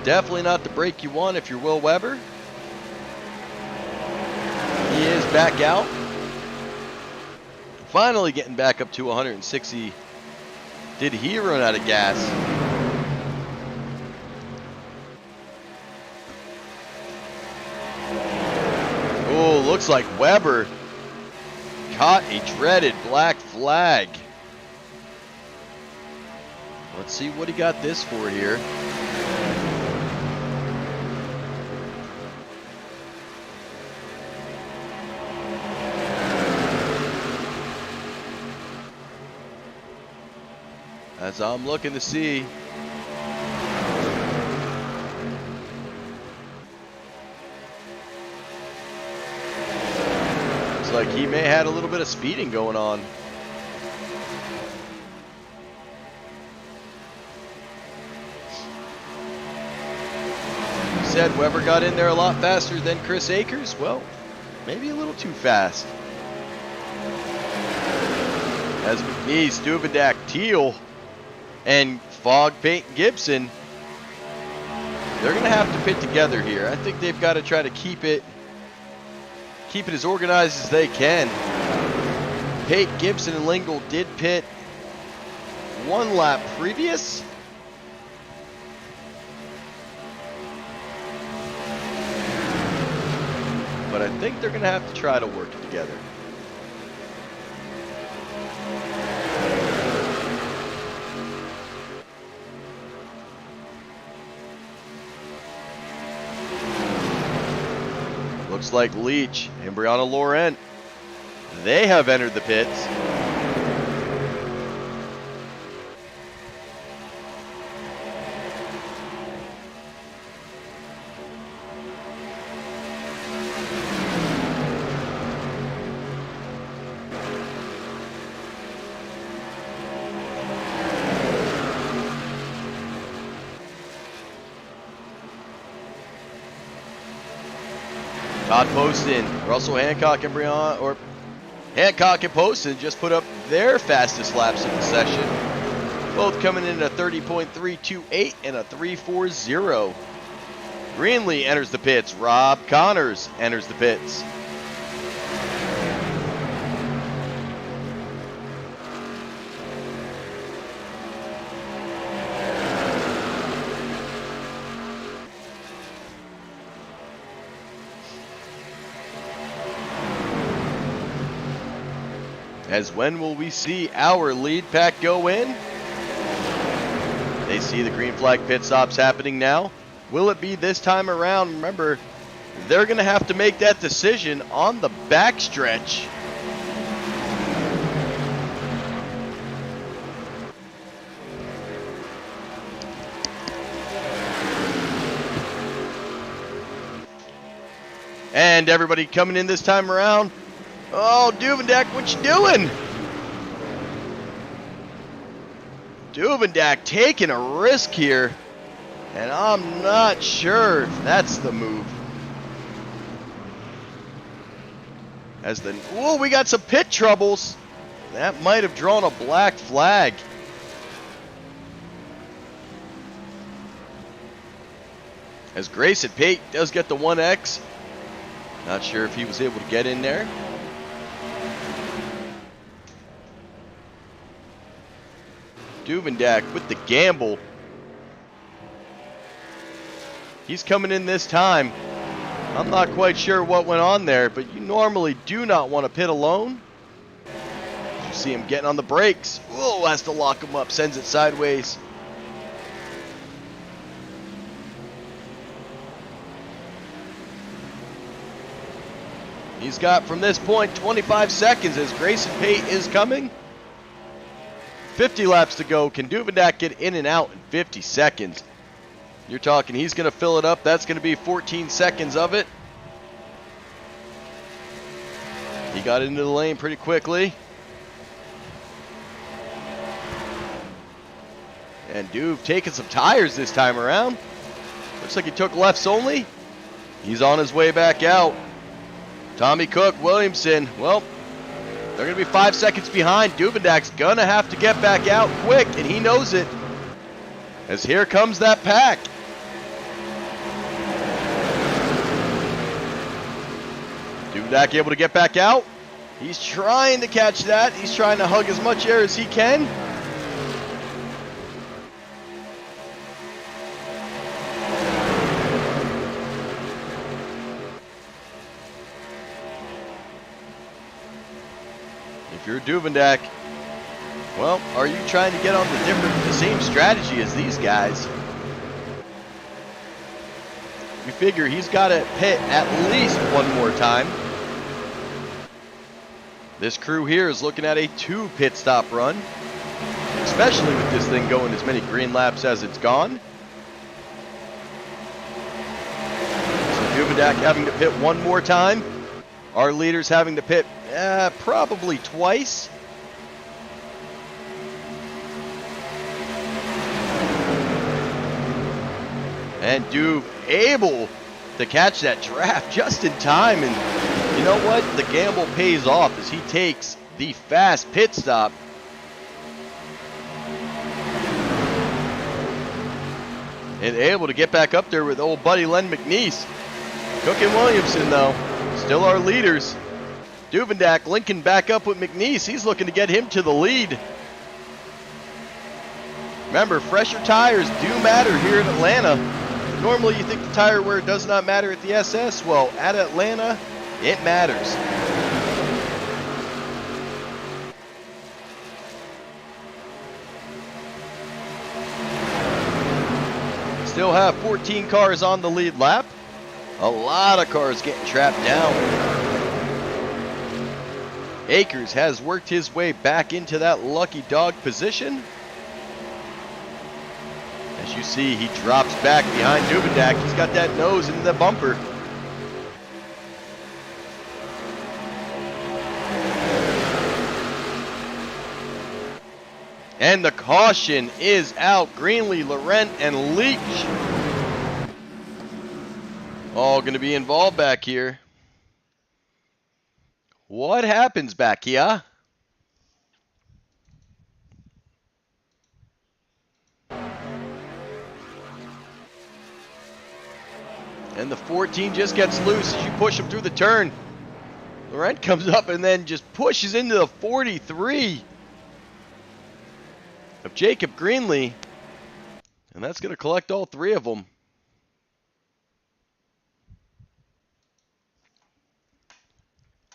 Definitely not the break you want if you're Will Weber. He is back out. Finally getting back up to 160. Did he run out of gas? Oh, looks like Weber caught a dreaded black flag. Let's see what he got this for here. As I'm looking to see. Looks like he may have had a little bit of speeding going on. You said Weber got in there a lot faster than Chris Akers? Well, maybe a little too fast. As McNeese, Duvendak, Teal, and Fogg, Pate, and Gibson, they're going to have to pit together here. I think they've got to try to keep it as organized as they can. Pate, Gibson, and Lingle did pit 1 lap previous. but I think they're going to have to try to work it together. Looks like Leach and Brianna Laurent, they have entered the pits. Todd Poston, Russell Hancock and Hancock and Poston just put up their fastest laps of the session. Both coming in at a 30.328 and a 3.40. Greenlee enters the pits. Rob Connors enters the pits. As when will we see our lead pack go in? They see the green flag pit stops happening now. Will it be this time around? Remember, they're going to have to make that decision on the backstretch. And everybody coming in this time around. Oh, Duvendak, what you doing? Duvendak taking a risk here, and I'm not sure if that's the move. Oh, we got some pit troubles. That might have drawn a black flag. As Grayson Pate does get the 1X. Not sure if he was able to get in there. Duvendak with the gamble. He's coming in this time. I'm not quite sure what went on there, but you normally do not want to pit alone. You see him getting on the brakes. Oh, has to lock him up, sends it sideways. He's got, from this point, 25 seconds as Grayson Pate is coming. 50 laps to go. Can Duvendak get in and out in 50 seconds? You're talking he's going to fill it up. That's going to be 14 seconds of it. He got into the lane pretty quickly. And Duve taking some tires this time around. Looks like he took lefts only. He's on his way back out. Tommy Cook, Williamson, well, they're going to be 5 seconds behind. Duvendak's going to have to get back out quick, and he knows it. As here comes that pack. Duvendak able to get back out. He's trying to catch that. He's trying to hug as much air as he can. If you're Duvendak, well, are you trying to get on the same strategy as these guys? You figure he's got to pit at least one more time. This crew here is looking at a 2 pit stop run, especially with this thing going as many green laps as it's gone. So Duvendak having to pit one more time. Our leaders having to pit probably twice. And Duve able to catch that draft just in time. And you know what? The gamble pays off as he takes the fast pit stop. And able to get back up there with old buddy Len McNeese. Cook and Williamson, though, still our leaders. Duvendak linking back up with McNeese. He's looking to get him to the lead. Remember, fresher tires do matter here in Atlanta. Normally you think the tire wear does not matter at the SS. Well, at Atlanta, It matters. Still have 14 cars on the lead lap. A lot of cars getting trapped down. Akers has worked his way back into that lucky dog position. As you see, he drops back behind Dubendak. He's got that nose into the bumper. And the caution is out. Greenlee, Laurent, and Leach all going to be involved back here. What happens back here? And the 14 just gets loose as you push him through the turn. Laurent comes up and then just pushes into the 43 of Jacob Greenlee. And that's going to collect all three of them.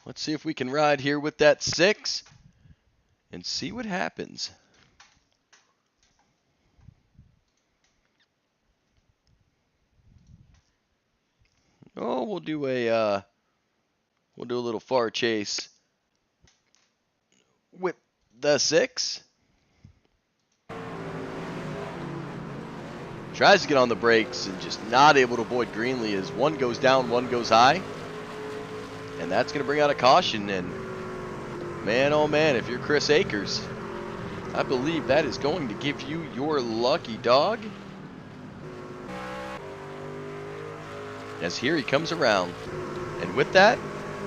Let's see if we can ride here with that 6 and see what happens. Oh, we'll do a little far chase with the 6. Tries to get on the brakes and just not able to avoid Greenlee as one goes down, one goes high. And that's going to bring out a caution. And man, oh man, if you're Chris Akers, I believe that is going to give you your lucky dog. As here he comes around. And with that,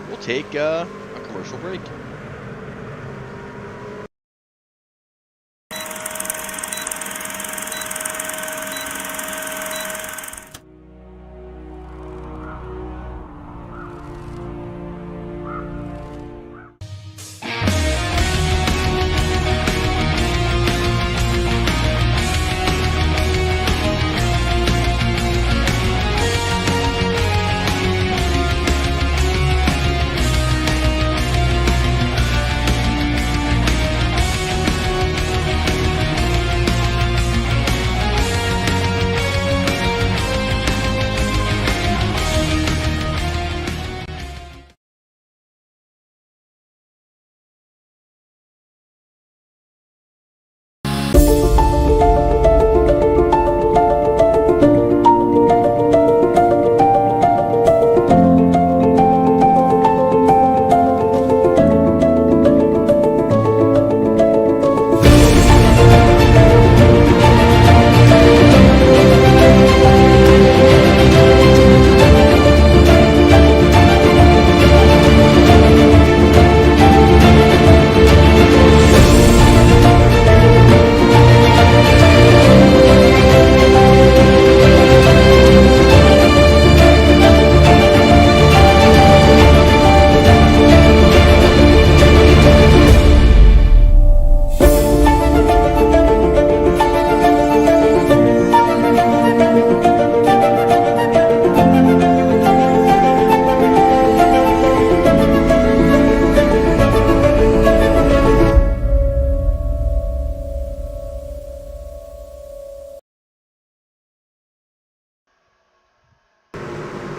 we'll take a commercial break.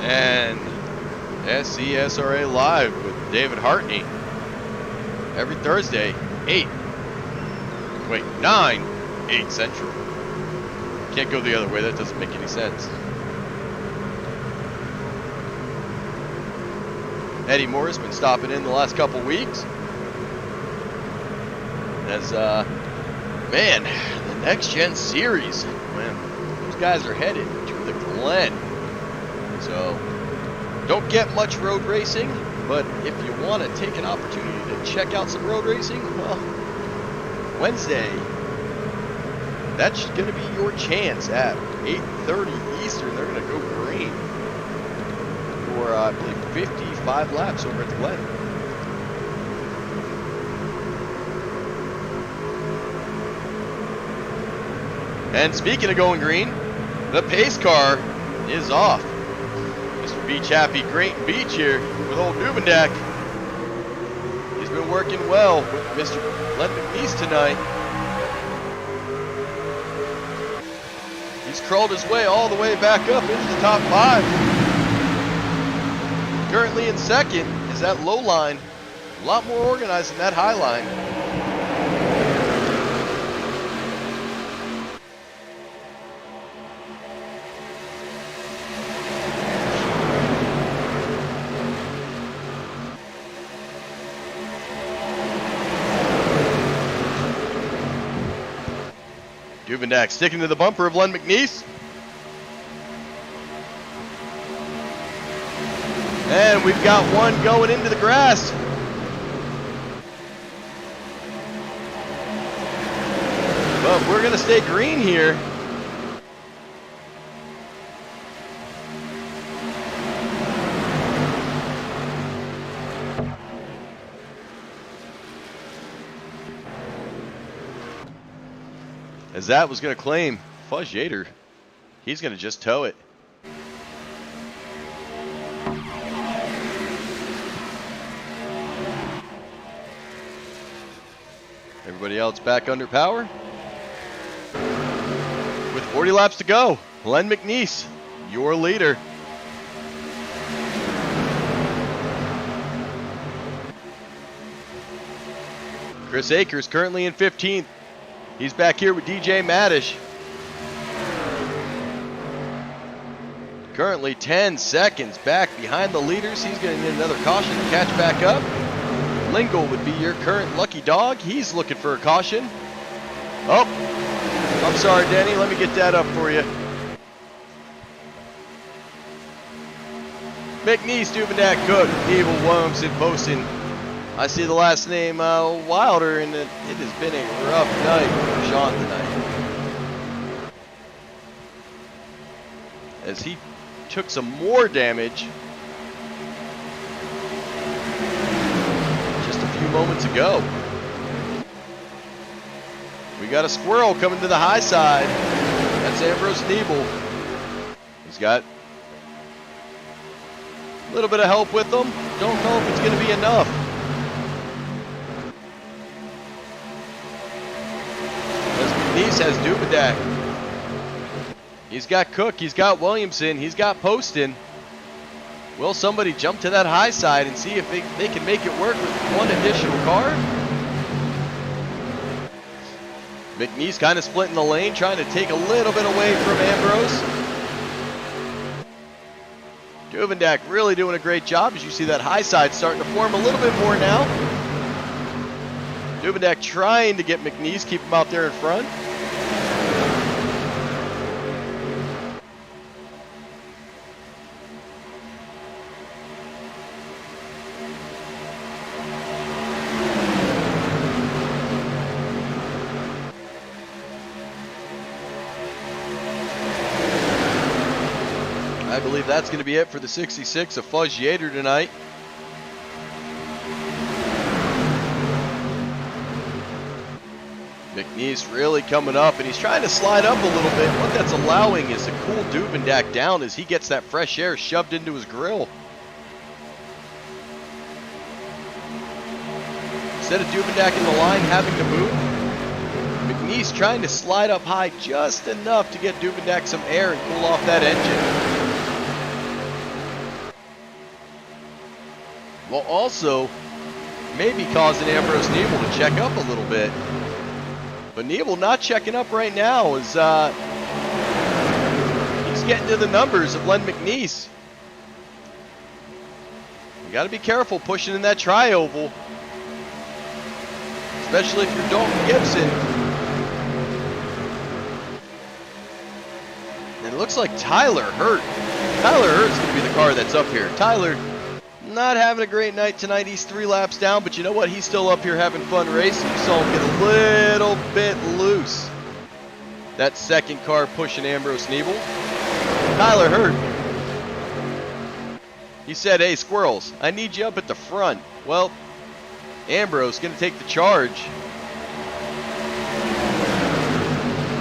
And SCSRA Live with David Hartney every Thursday, 9, 8 Central. Can't go the other way, that doesn't make any sense. Eddie Moore's been stopping in the last couple weeks. As, man, the Next Gen Series, man, those guys are headed to the Glen. So, don't get much road racing, but if you want to take an opportunity to check out some road racing, well, Wednesday, that's going to be your chance at 8:30 Eastern. They're going to go green for, I believe, 55 laps over at the Glen. And speaking of going green, the pace car is off. Mr. Beach Happy Great Beach here with with old Duvendak. He's been working well with Mr. Len McNeese tonight. He's crawled his way all the way back up into the top 5. Currently in second is that low line. A lot more organized than that high line. Duvendak sticking to the bumper of Len McNeese. And we've got one going into the grass. But we're going to stay green here. As that was going to claim Fuzz Yater. He's going to just tow it. Everybody else back under power. With 40 laps to go, Len McNeese, your leader. Chris Akers currently in 15th. He's back here with DJ Madish. Currently 10 seconds back behind the leaders. He's going to need another caution to catch back up. Lingle would be your current lucky dog. He's looking for a caution. Oh, I'm sorry, Denny. Let me get that up for you. McNeese, Duvendak, Cook, Evil, Williamson, Poston. I see the last name Wilder, and it has been a rough night for Sean tonight. As he took some more damage just a few moments ago. We got a squirrel coming to the high side. That's Ambrose Nebel. He's got a little bit of help with him. Don't know if it's going to be enough. As has Duvendak. He's got Cook, he's got Williamson, he's got Poston. Will somebody jump to that high side and see if they can make it work with one additional car? McNeese kind of splitting the lane, trying to take a little bit away from Ambrose. Duvendak really doing a great job as you see that high side starting to form a little bit more now. Duvendak trying to get McNeese, keep him out there in front. I believe that's going to be it for the 66 of Fuzz Yater tonight. McNeese really coming up, and he's trying to slide up a little bit. What that's allowing is to cool Duvendak down as he gets that fresh air shoved into his grill. Instead of Duvendak in the line having to move, McNeese trying to slide up high just enough to get Duvendak some air and cool off that engine. While also maybe causing Ambrose Nebel to check up a little bit. But Nebel not checking up right now as he's getting to the numbers of Len McNeese. You got to be careful pushing in that tri-oval, especially if you're Dalton Gibson. And it looks like Tyler Hurt. Tyler Hurt's going to be the car that's up here. Tyler not having a great night tonight. He's 3 laps down, but you know what? He's still up here having fun racing. You saw him get a little bit loose. That second car pushing Ambrose Nebel. Tyler Hurt. He said, hey, squirrels, I need you up at the front. Well, Ambrose going to take the charge.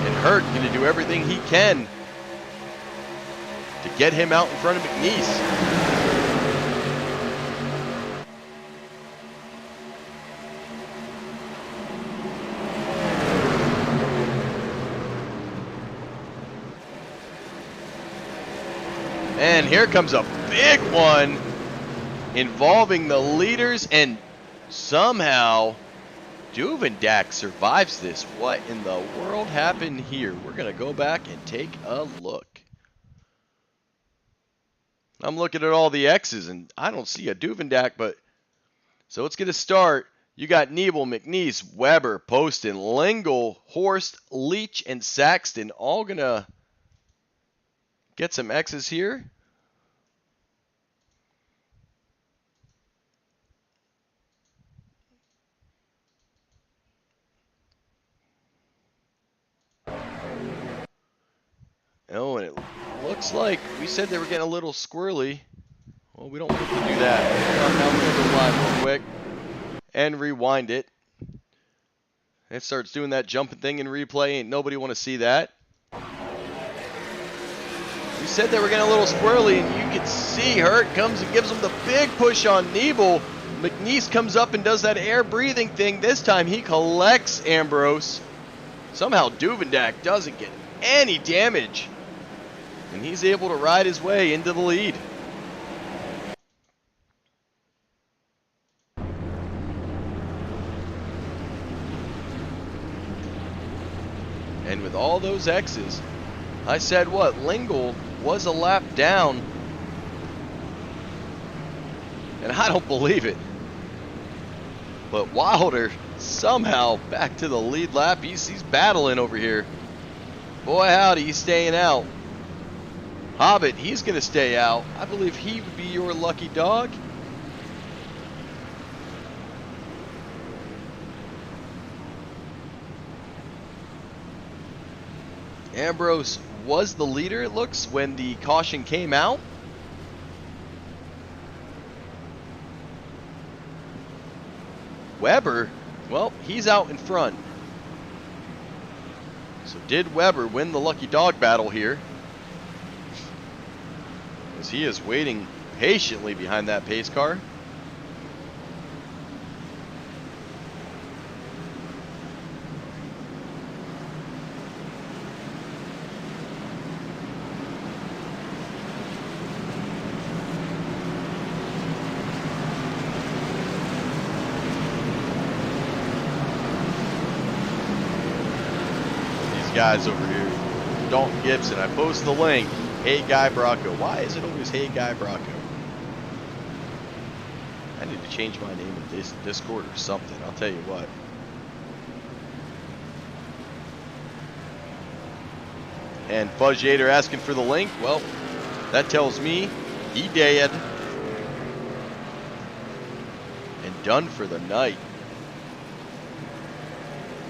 And Hurt going to do everything he can to get him out in front of McNeese. And here comes a big one involving the leaders, and somehow Duvendak survives this. What in the world happened here? We're going to go back and take a look. I'm looking at all the X's, and I don't see a Duvendak, but... So it's going to start. You got Nebel, McNeese, Weber, Poston, Lingle, Horst, Leach, and Saxton all going to get some X's here. Oh, and it looks like we said they were getting a little squirrely. Well, we don't want to do that. Now we're going to go live real quick and rewind it. It starts doing that jumping thing in replay. Ain't nobody want to see that. We said they were getting a little squirrely, and you can see Hurt comes and gives them the big push on Nebel. McNeese comes up and does that air breathing thing. This time he collects Ambrose. Somehow Duvendak doesn't get any damage, and he's able to ride his way into the lead. And with all those X's, I said what? Lingle was a lap down. And I don't believe it. But Wilder somehow back to the lead lap. He's battling over here. Boy, howdy, he's staying out. Hobbit, he's going to stay out. I believe he would be your lucky dog. Ambrose was the leader, it looks, when the caution came out. Weber, well, he's out in front. So did Weber win the lucky dog battle here? As he is waiting patiently behind that pace car. Guys over here, Dalton Gibson, I post the link. Hey Guy Bracco. Why is it always Hey Guy Bracco? I need to change my name in this Discord or something. I'll tell you what. And Fudge Yater asking for the link. Well, that tells me he dead and done for the night.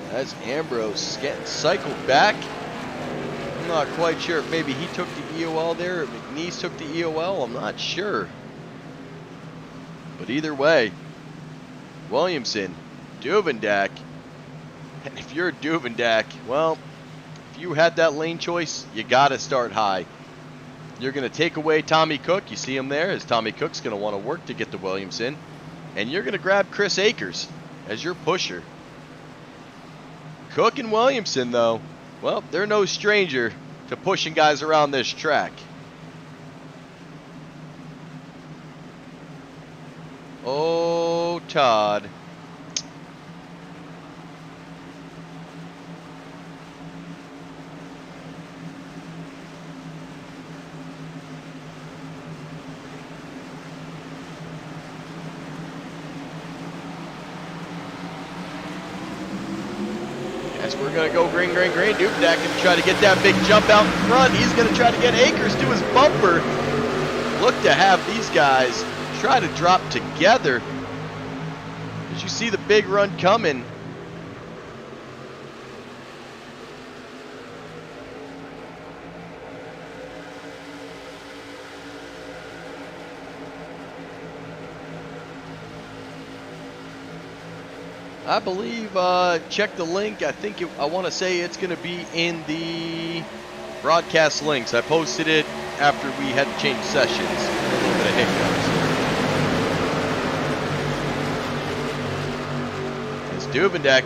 As Ambrose getting cycled back. I'm not quite sure if maybe he took the EOL there or McNeese took the EOL. I'm not sure. But either way, Williamson, Duvendak. And if you're Duvendak, well, if you had that lane choice, you got to start high. You're going to take away Tommy Cook. You see him there as Tommy Cook's going to want to work to get to Williamson. And you're going to grab Chris Akers as your pusher. Cook and Williamson, though, well, they're no stranger to pushing guys around this track. Oh, Todd. We're going to go green. Duvendak going to try to get that big jump out in front. He's going to try to get Akers to his bumper. Look to have these guys try to drop together. As you see the big run coming. I believe, check the link. I think I want to say it's going to be in the broadcast links. I posted it after we had to change sessions. A little bit of hiccups. As Duvendak,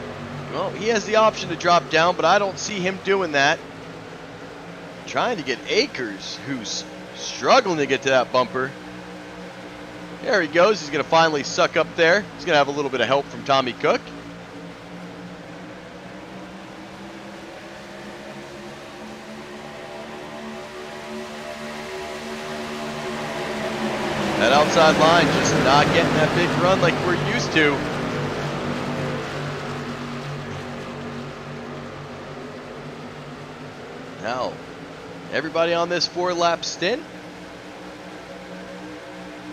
well, he has the option to drop down, but I don't see him doing that. Trying to get Akers, who's struggling to get to that bumper. There he goes. He's going to finally suck up there. He's going to have a little bit of help from Tommy Cook. That outside line just not getting that big run like we're used to. Now, everybody on this 4-lap stint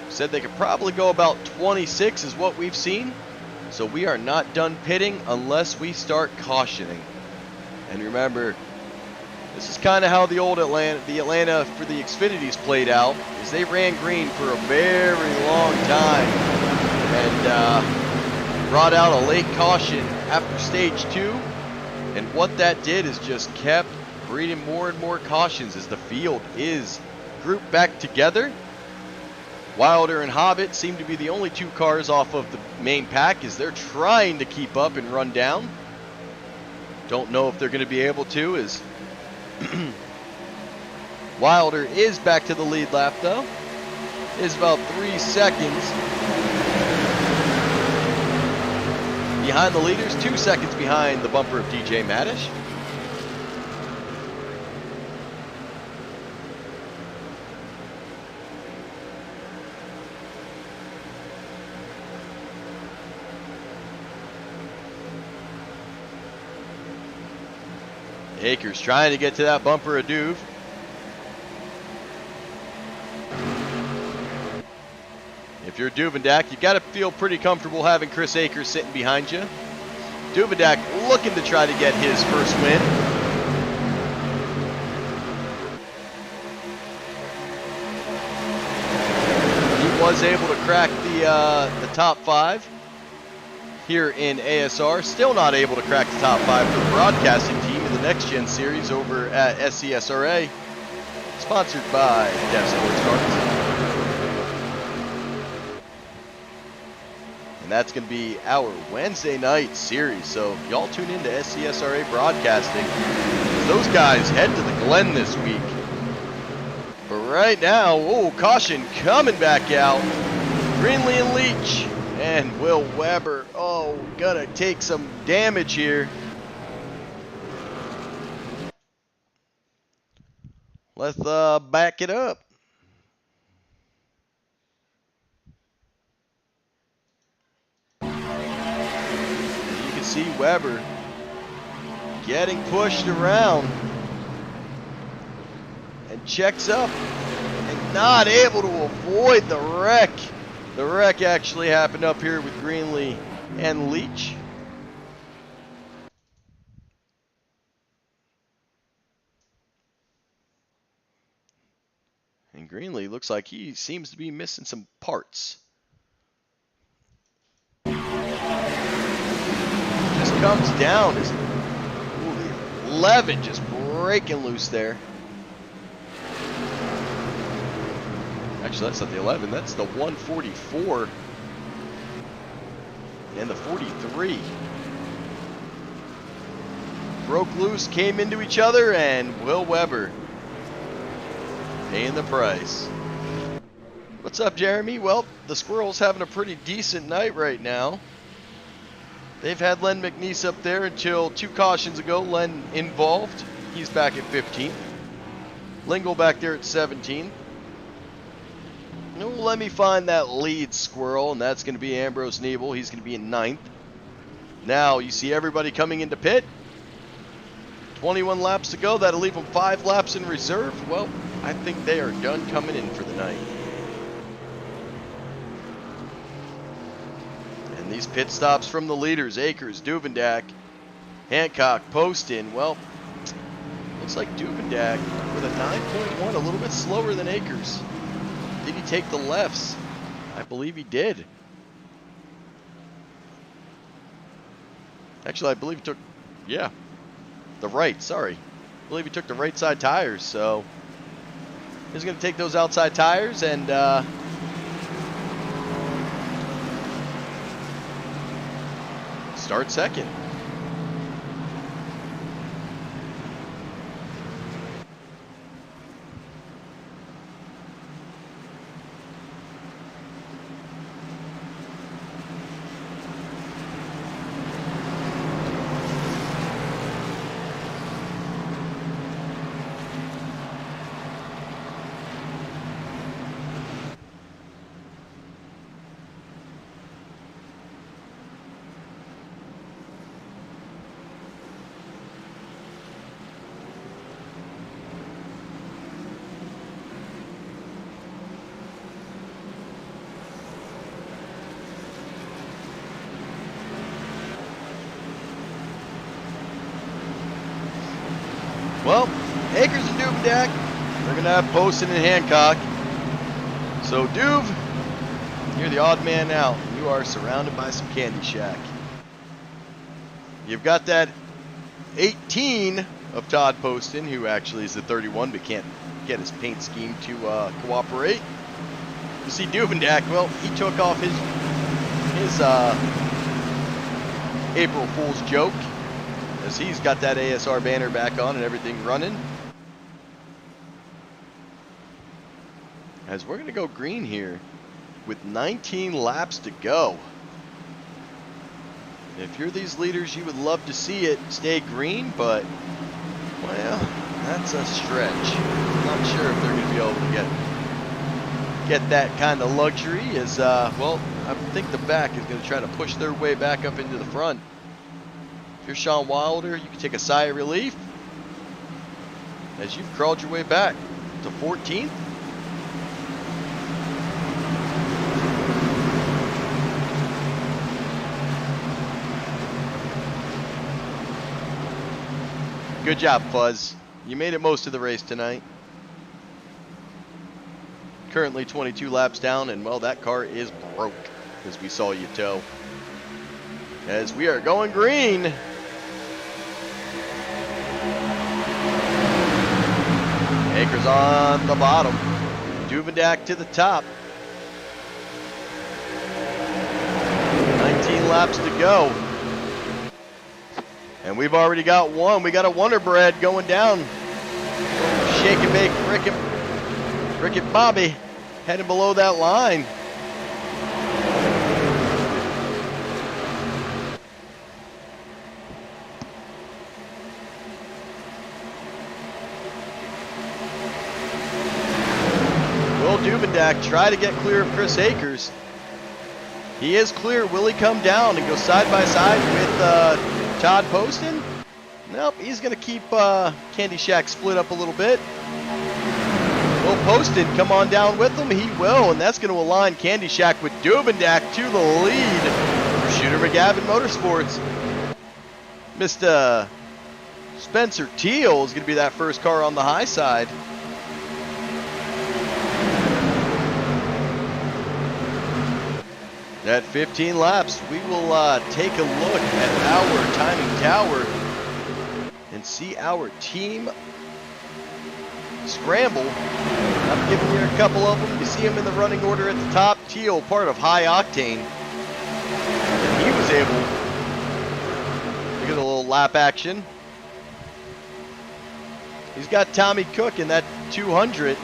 said they could probably go about 26 is what we've seen. So we are not done pitting unless we start cautioning. And remember, this is kind of how the old Atlanta for the Xfinities played out, is they ran green for a very long time and brought out a late caution after stage 2. And what that did is just kept breeding more and more cautions as the field is grouped back together. Wilder and Hobbit seem to be the only 2 cars off of the main pack as they're trying to keep up and run down. Don't know if they're going to be able to, as Wilder is back to the lead lap though. Is about 3 seconds behind the leaders, 2 seconds behind the bumper of DJ Madish. Akers trying to get to that bumper of Duve. If you're Duvendak, you got to feel pretty comfortable having Chris Akers sitting behind you. Duvendak looking to try to get his first win. He was able to crack the top 5 here in ASR. Still not able to crack the top 5 for the broadcasting team in the Next Gen Series over at SCSRA, sponsored by Dev Sports Cards. And that's going to be our Wednesday night series, so y'all tune in to SCSRA Broadcasting as those guys head to the Glen this week. But right now, oh, caution coming back out. Greenlee and Leach and Will Weber, oh, gonna take some damage here. Let's back it up. You can see Weber getting pushed around and checks up and not able to avoid the wreck. The wreck actually happened up here with Greenlee and Leach. And Greenlee looks like he seems to be missing some parts. Just comes down. The 11 just breaking loose there. Actually, that's not the 11. That's the 144 and the 43. Broke loose, came into each other, and Will Weber paying the price. What's up, Jeremy? Well, the Squirrels having a pretty decent night right now. They've had Len McNeese up there until 2 cautions ago. Len involved. He's back at 15th. Lingle back there at 17th. No, let me find that lead Squirrel, and that's going to be Ambrose Nebel. He's going to be in 9th. Now, you see everybody coming into pit. 21 laps to go. That'll leave them 5 laps in reserve. Well, I think they are done coming in for the night. And these pit stops from the leaders, Akers, Duvendak, Hancock, Poston. Well, looks like Duvendak with a 9.1, a little bit slower than Akers. Did he take the lefts? I believe he did. Actually, I believe he took, yeah, the right, sorry. I believe he took the right side tires, so he's going to take those outside tires and start second. Well, Akers and Duvendak, they're going to have Poston and Hancock. So, Duve, you're the odd man out. You are surrounded by some Candy Shack. You've got that 18 of Todd Poston, who actually is the 31, but can't get his paint scheme to cooperate. You see Duvendak, well, he took off his April Fool's joke, as he's got that ASR banner back on and everything running. As we're going to go green here with 19 laps to go. If you're these leaders, you would love to see it stay green, but, well, that's a stretch. I'm not sure if they're going to be able to get that kind of luxury, as, well, I think the back is going to try to push their way back up into the front. If you're Sean Wilder, you can take a sigh of relief, as you've crawled your way back to 14th. Good job, Fuzz. You made it most of the race tonight. Currently 22 laps down, and well, that car is broke, as we saw you tow. As we are going green. Akers on the bottom. Duvendak to the top. 19 laps to go. And we've already got one. We got a Wonder Bread going down. Shake and bake Rick and Bobby heading below that line. Will Duvendak try to get clear of Chris Akers? He is clear. Will he come down and go side by side with Todd Poston? Nope, he's going to keep Candy Shack split up a little bit. Will Poston come on down with him? He will, and that's going to align Candy Shack with Duvendak to the lead for Shooter McGavin Motorsports. Mr. Spencer Teal is going to be that first car on the high side. At 15 laps, we will take a look at our timing tower and see our team scramble. I'm giving you a couple of them. You see them in the running order at the top. Teal, part of High Octane. And he was able to get a little lap action. He's got Tommy Cook in that 200.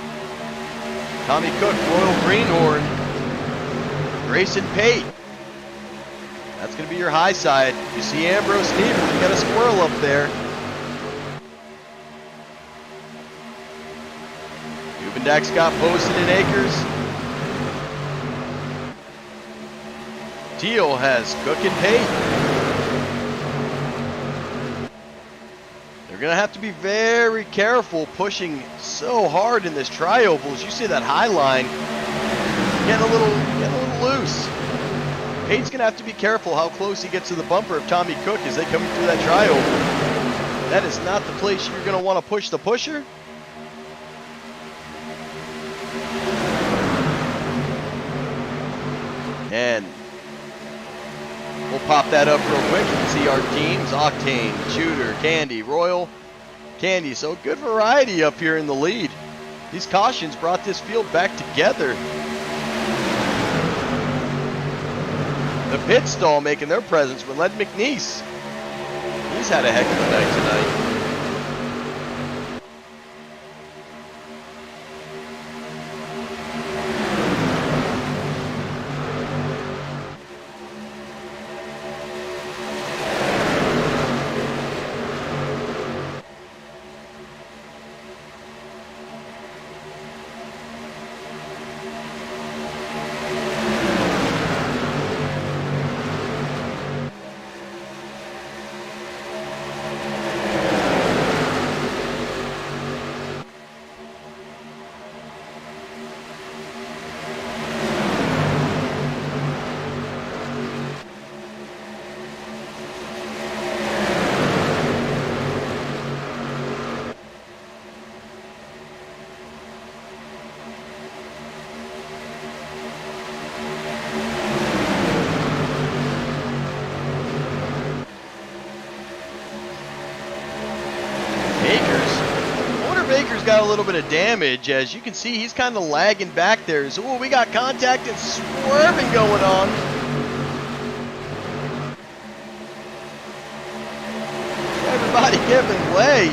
Tommy Cook, Royal Greenhorn. Grayson Pate. That's going to be your high side. You see Ambrose Needle. You got a squirrel up there. Duvendak's got Poston and Akers. Teal has Cook and Pate. They're going to have to be very careful pushing so hard in this tri-oval. As you see that high line getting a little loose. Pate's going to have to be careful how close he gets to the bumper of Tommy Cook as they come through that tri-oval. That is not the place you're going to want to push the pusher. And we'll pop that up real quick. You can see our teams: Octane, Shooter, Candy, Royal, Candy. So good variety up here in the lead. These cautions brought this field back together. The pit stall making their presence with Len McNeese. He's had a heck of a night tonight. Akers got a little bit of damage. As you can see, he's kind of lagging back there. So, we got contact and swerving going on. Everybody giving way.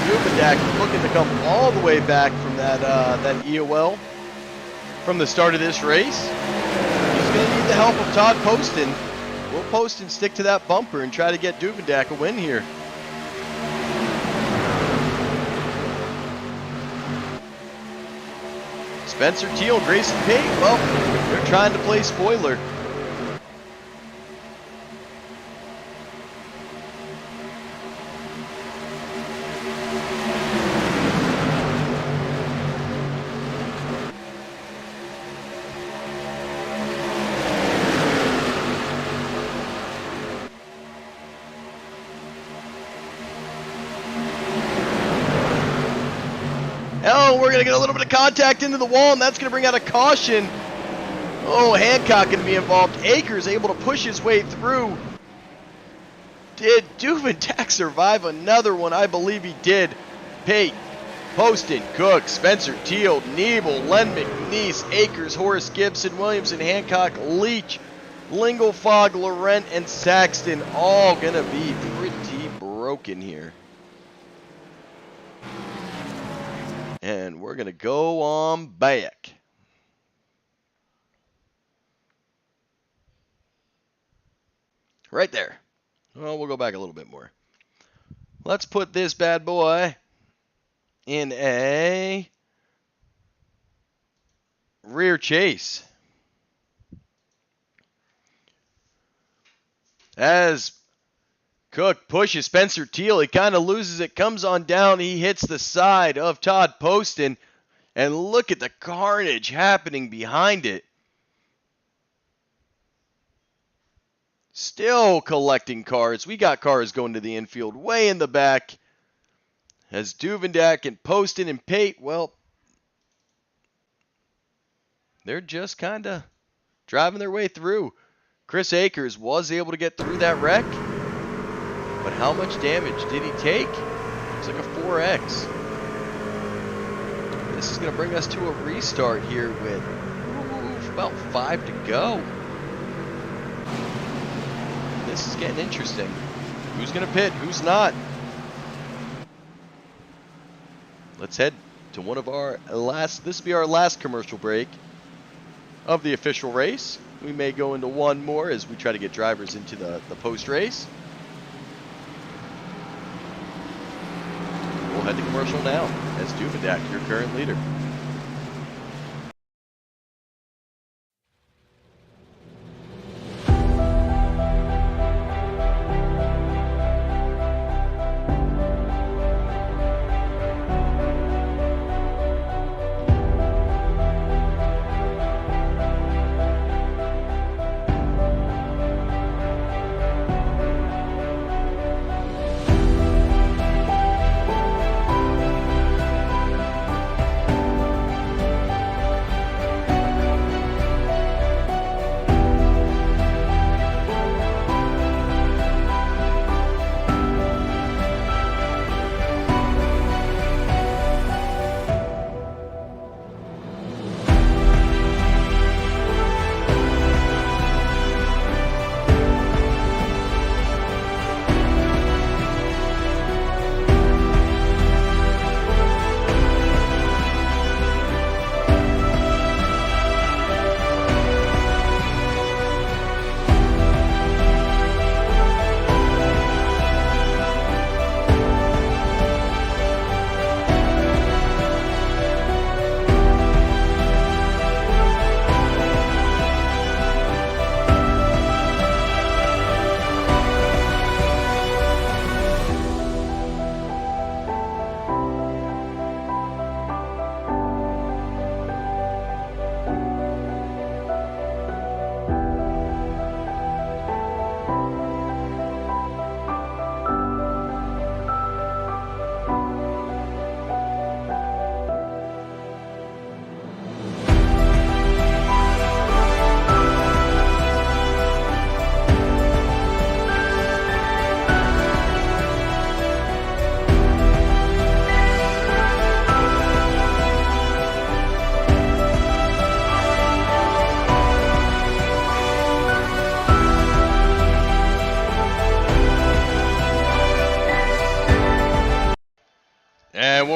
Duvendak looking to come all the way back from that EOL from the start of this race. He's going to need the help of Todd Poston. Will Poston stick to that bumper and try to get Duvendak a win here? Spencer Teal, Grayson Pate, well, they're trying to play spoiler. Oh, we're going to get a little bit of contact into the wall, and that's going to bring out a caution. Oh, Hancock going to be involved. Akers able to push his way through. Did Duvendak survive another one? I believe he did. Pate, Poston, Cook, Spencer Teal, Nebel, Len McNeese, Akers, Horace Gibson, Williamson, Hancock, Leach, Lingle, Fogg, Laurent, and Saxton all going to be pretty broken here. And we're going to go on back. Right there. Well, we'll go back a little bit more. Let's put this bad boy in a rear chase. As Cook pushes Spencer Teal. He kind of loses it, comes on down. He hits the side of Todd Poston. And look at the carnage happening behind it. Still collecting cars. We got cars going to the infield way in the back. As Duvendak and Poston and Pate, well, they're just kind of driving their way through. Chris Akers was able to get through that wreck. But how much damage did he take? It's like a 4X. This is going to bring us to a restart here with about 5 to go. This is getting interesting. Who's going to pit? Who's not? Let's head to one of our last. This will be our last commercial break of the official race. We may go into one more as we try to get drivers into the post-race. We'll head to commercial now as Duvendak, your current leader.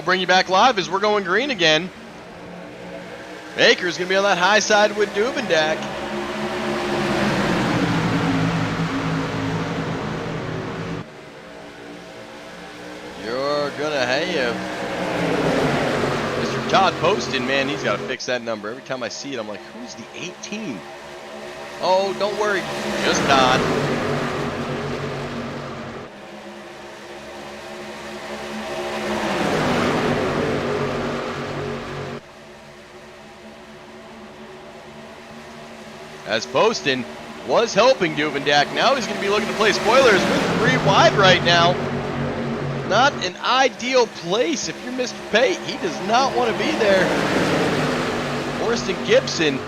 bring you back live as we're going green again. Baker's going to be on that high side with Duvendak. You're going to have Mr. Todd Poston, man, he's got to fix that number. Every time I see it, I'm like, who's the 18? Oh, don't worry, just Todd. As Poston was helping Duvendak, now he's going to be looking to play spoilers with 3 wide right now. Not an ideal place if you're Mr. Pate. He does not want to be there. Forrest and Gibson,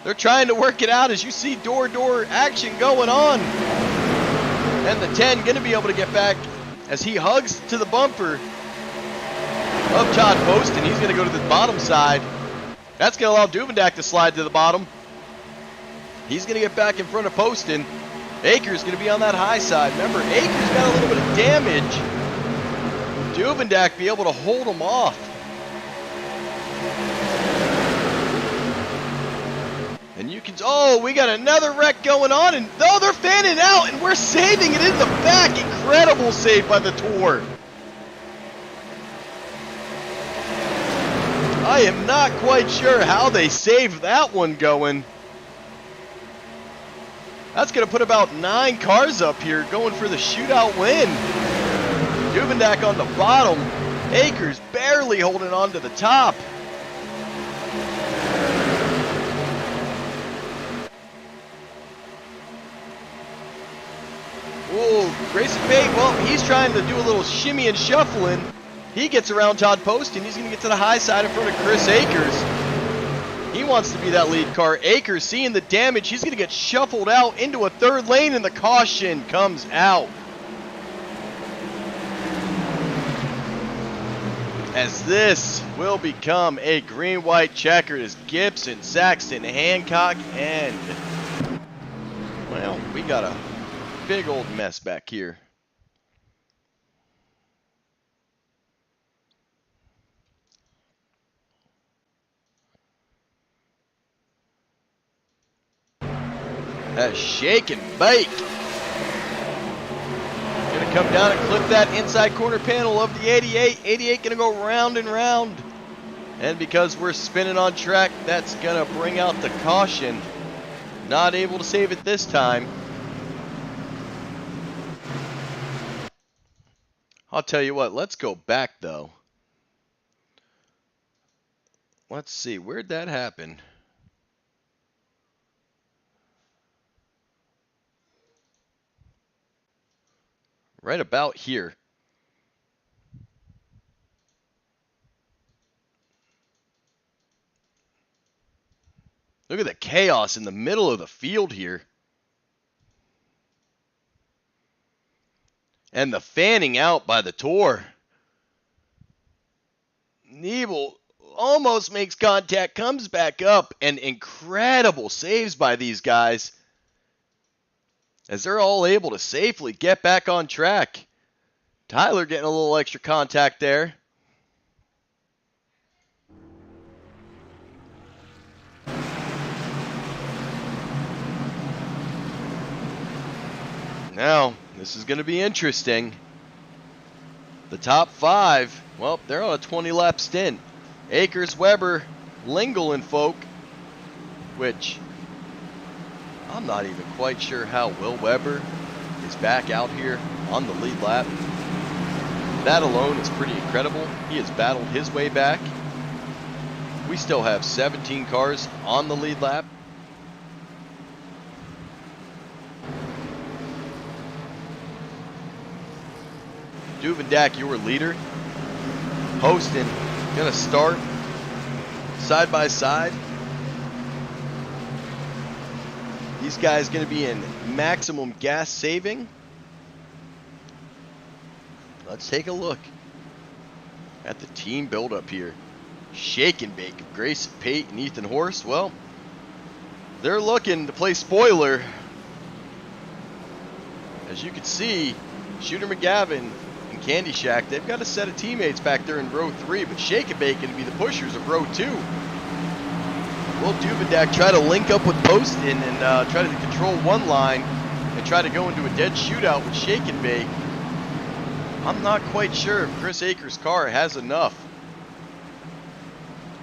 they're trying to work it out as you see door-to-door action going on. And the 10 going to be able to get back as he hugs to the bumper of Todd Poston. He's going to go to the bottom side. That's going to allow Duvendak to slide to the bottom. He's going to get back in front of Poston. Akers going to be on that high side. Remember, Akers got a little bit of damage. Duvendak be able to hold him off. And you can, oh, we got another wreck going on, and oh, they're fanning out, and we're saving it in the back. Incredible save by the Tour. I am not quite sure how they saved that one going. That's going to put about 9 cars up here going for the shootout win. Duvendak on the bottom. Akers barely holding on to the top. Oh, Grayson Pate, well, he's trying to do a little shimmy and shuffling. He gets around Todd Poston. He's going to get to the high side in front of Chris Akers. He wants to be that lead car. Akers seeing the damage. He's going to get shuffled out into a 3rd lane, and the caution comes out. As this will become a green-white checkered as Gibson, Saxton, Hancock, and, well, we got a big old mess back here. A shake and bake. Gonna come down and clip that inside corner panel of the 88. 88 gonna go round and round. And because we're spinning on track, that's gonna bring out the caution. Not able to save it this time. I'll tell you what, let's go back though. Let's see, where'd that happen? Right about here. Look at the chaos in the middle of the field here. And the fanning out by the Tour. Nebel almost makes contact, comes back up, and incredible saves by these guys, as they're all able to safely get back on track. Tyler getting a little extra contact there. Now, this is going to be interesting. The top 5, well, they're on a 20-lap stint. Akers, Weber, Lingle, and Folk, which I'm not even quite sure how Will Weber is back out here on the lead lap. That alone is pretty incredible. He has battled his way back. We still have 17 cars on the lead lap. Duvendak, your leader. Poston gonna start side by side. These guys going to be in maximum gas saving. Let's take a look at the team build-up here. Shake and bake of Grayson Pate and Ethan Horst. Well, they're looking to play spoiler. As you can see, Shooter McGavin and and Candy Shack, they've got a set of teammates back there in row 3, but Shake and Bake going to be the pushers of row 2. Will Duvendak try to link up with Poston and try to control one line and try to go into a dead shootout with Shake and Bake? I'm not quite sure if Chris Akers' car has enough.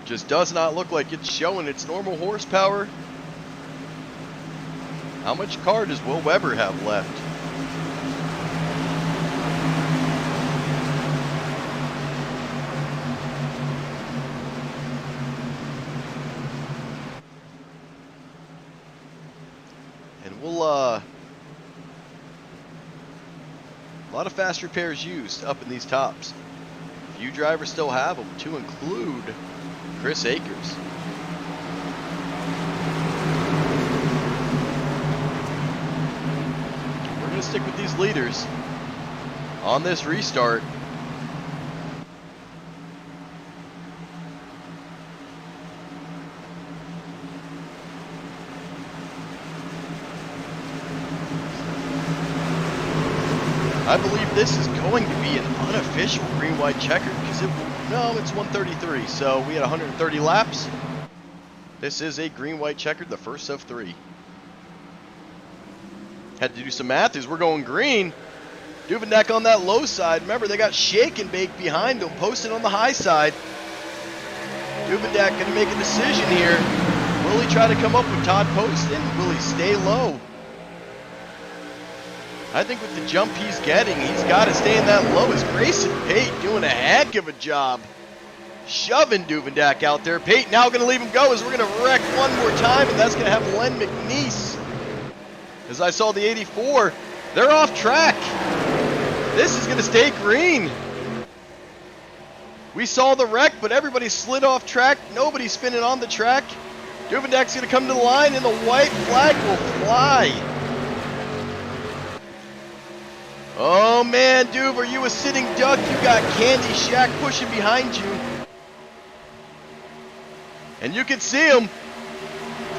Just does not look like it's showing its normal horsepower. How much car does Will Weber have left? And we'll, a lot of fast repairs used up in these tops. Few drivers still have them, to include Chris Akers. We're going to stick with these leaders on this restart. I believe this is going to be an unofficial green-white checkered because it will, no, it's 133. So we had 130 laps. This is a green-white checkered, the first of 3. Had to do some math as we're going green. Duvendak on that low side. Remember, they got Shake and Bake behind them, posted on the high side. Duvendak going to make a decision here. Will he try to come up with Todd Poston? Will he stay low? I think with the jump he's getting, he's got to stay in that low. As Grayson Pate doing a heck of a job shoving Duvendak out there. Pate now going to leave him go as we're going to wreck one more time, and that's going to have Len McNeese. As I saw the 84, they're off track. This is going to stay green. We saw the wreck, but everybody slid off track. Nobody's spinning on the track. Duvendak's going to come to the line, and the white flag will fly. Oh man, Duve, are you a sitting duck? You got Candy Shack pushing behind you. And you can see him.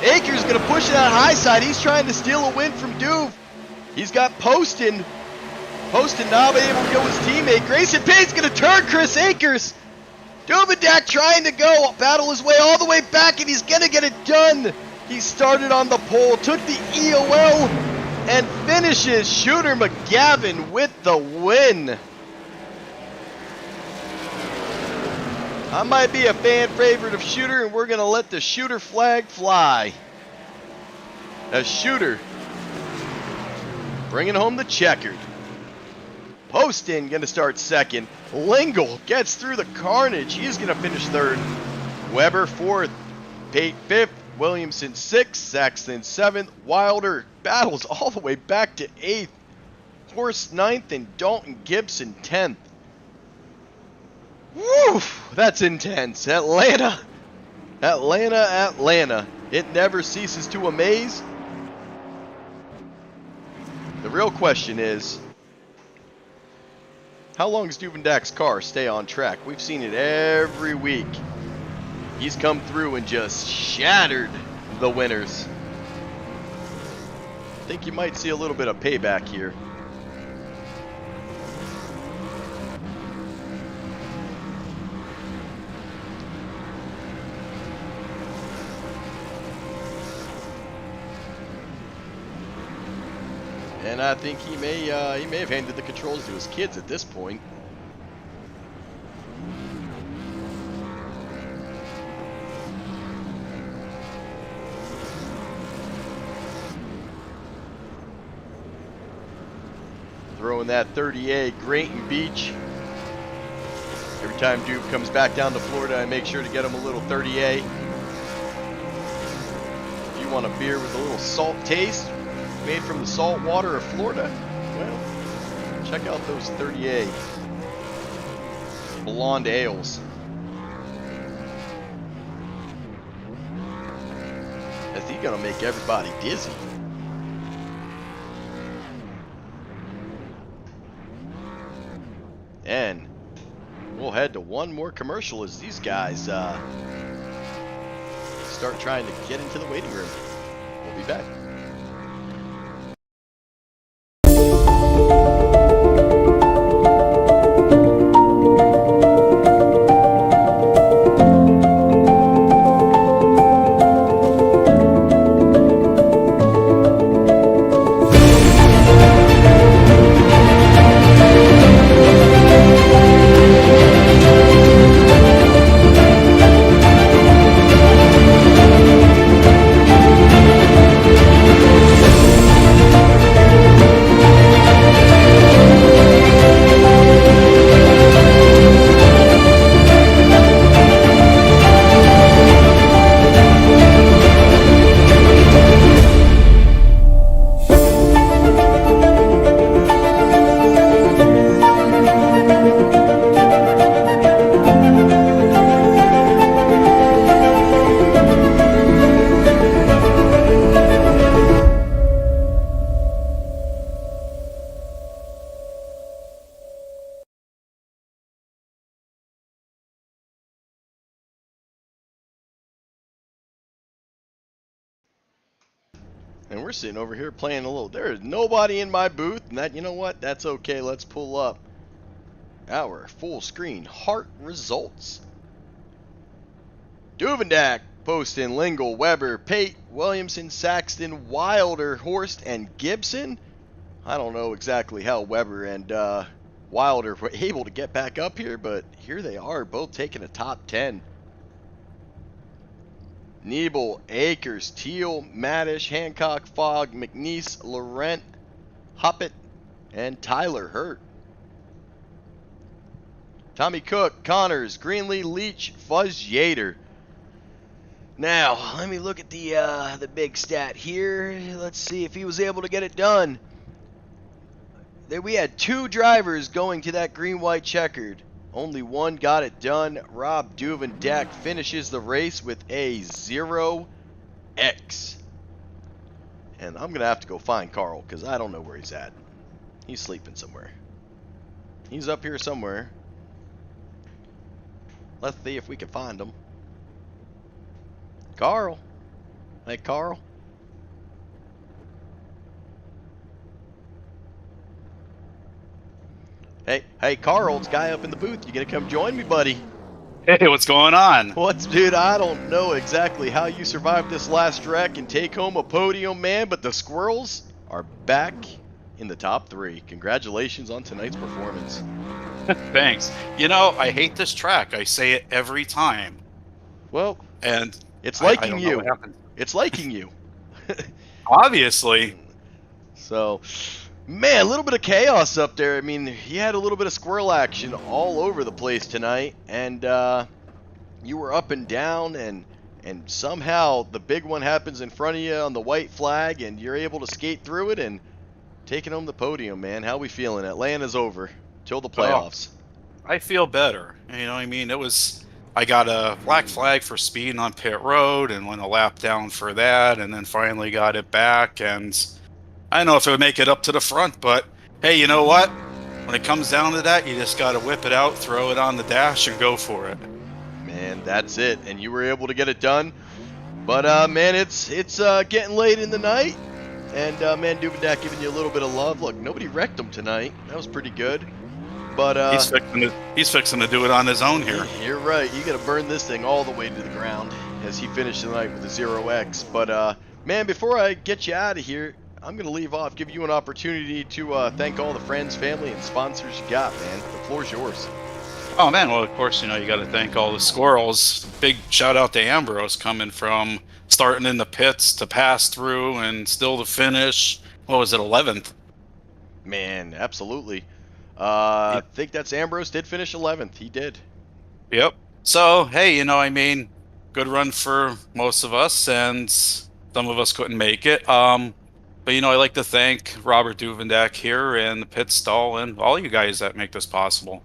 Akers gonna push that high side. He's trying to steal a win from Duve. He's got Poston. Poston not able to go his teammate. Grayson Pate's gonna turn Chris Akers. Duvendak trying to go, battle his way all the way back, and he's gonna get it done. He started on the pole, took the EOL, and finishes Shooter McGavin with the win. I might be a fan favorite of Shooter, and we're going to let the Shooter flag fly. As Shooter bringing home the checkered. Poston going to start second. Lingle gets through the carnage. He's going to finish third. Weber fourth. Pate fifth. Williamson 6th, Saxton 7th, Wilder battles all the way back to 8th, Horst 9th, and Dalton Gibson 10th. Woo! That's intense. Atlanta. It never ceases to amaze. The real question is, how long does Duvendak's car stay on track? We've seen it every week. He's come through and just shattered the winners. I think you might see a little bit of payback here. And I think he may have handed the controls to his kids at this point. Throwing that 30A Grayton Beach. Every time Duve comes back down to Florida, I make sure to get him a little 30A. If you want a beer with a little salt taste, made from the salt water of Florida, well, check out those 30A blonde ales. Is he gonna make everybody dizzy? And we'll head to one more commercial as these guys start trying to get into the waiting room. We'll be back. And we're sitting over here playing a little. There is nobody in my booth, and that, you know what? That's okay. Let's pull up our full screen heart results. Duvendak, Poston, Lingle, Weber, Pate, Williamson, Saxton, Wilder, Horst, and Gibson. I don't know exactly how Weber and Wilder were able to get back up here, but here they are, both taking a top 10. Niebel, Akers, Teal, Maddish, Hancock, Fogg, McNeese, Laurent, Hoppett, and Tyler Hurt. Tommy Cook, Connors, Greenlee, Leach, Fuzz Yater. Now, let me look at the big stat here. Let's see if he was able to get it done. There we had 2 drivers going to that green-white checkered. Only one got it done. Rob Duvendak finishes the race with a 0X. And I'm going to have to go find Carl because I don't know where he's at. He's sleeping somewhere. He's up here somewhere. Let's see if we can find him. Carl. Hey, Carl. Hey, Carl, it's guy up in the booth. You gonna come join me, buddy? Hey, what's going on? Dude, I don't know exactly how you survived this last wreck and take home a podium, man, but the Squirrels are back in the top 3. Congratulations on tonight's performance. Thanks. You know, I hate this track. I say it every time. Well, and it's I liking don't know you. what happened. It's liking you. Obviously. So, man, a little bit of chaos up there. I mean, you had a little bit of squirrel action all over the place tonight, and you were up and down, and somehow the big one happens in front of you on the white flag, and you're able to skate through it and taking home the podium, man. How we feeling? Atlanta's over till the playoffs. I feel better. You know what I mean? I got a black flag for speeding on pit road and went a lap down for that, and then finally got it back, and I don't know if it would make it up to the front, but hey, you know what? When it comes down to that, you just got to whip it out, throw it on the dash, and go for it. Man, that's it. And you were able to get it done. But, man, it's getting late in the night. And, man, Duvendak giving you a little bit of love. Look, nobody wrecked him tonight. That was pretty good. But he's fixing to do it on his own here. You're right. You got to burn this thing all the way to the ground as he finished the night with a 0X. But, man, before I get you out of here, I'm going to leave off, give you an opportunity to thank all the friends, family, and sponsors you got, man. The floor's yours. Oh, man. Well, of course, you got to thank all the Squirrels. Big shout out to Ambrose coming from starting in the pits to pass through and still to finish. What was it, 11th? Man, absolutely. I think that's Ambrose did finish 11th. He did. Yep. So, hey, good run for most of us, and some of us couldn't make it. But, I'd like to thank Robert Duvendak here and the pit stall and all you guys that make this possible.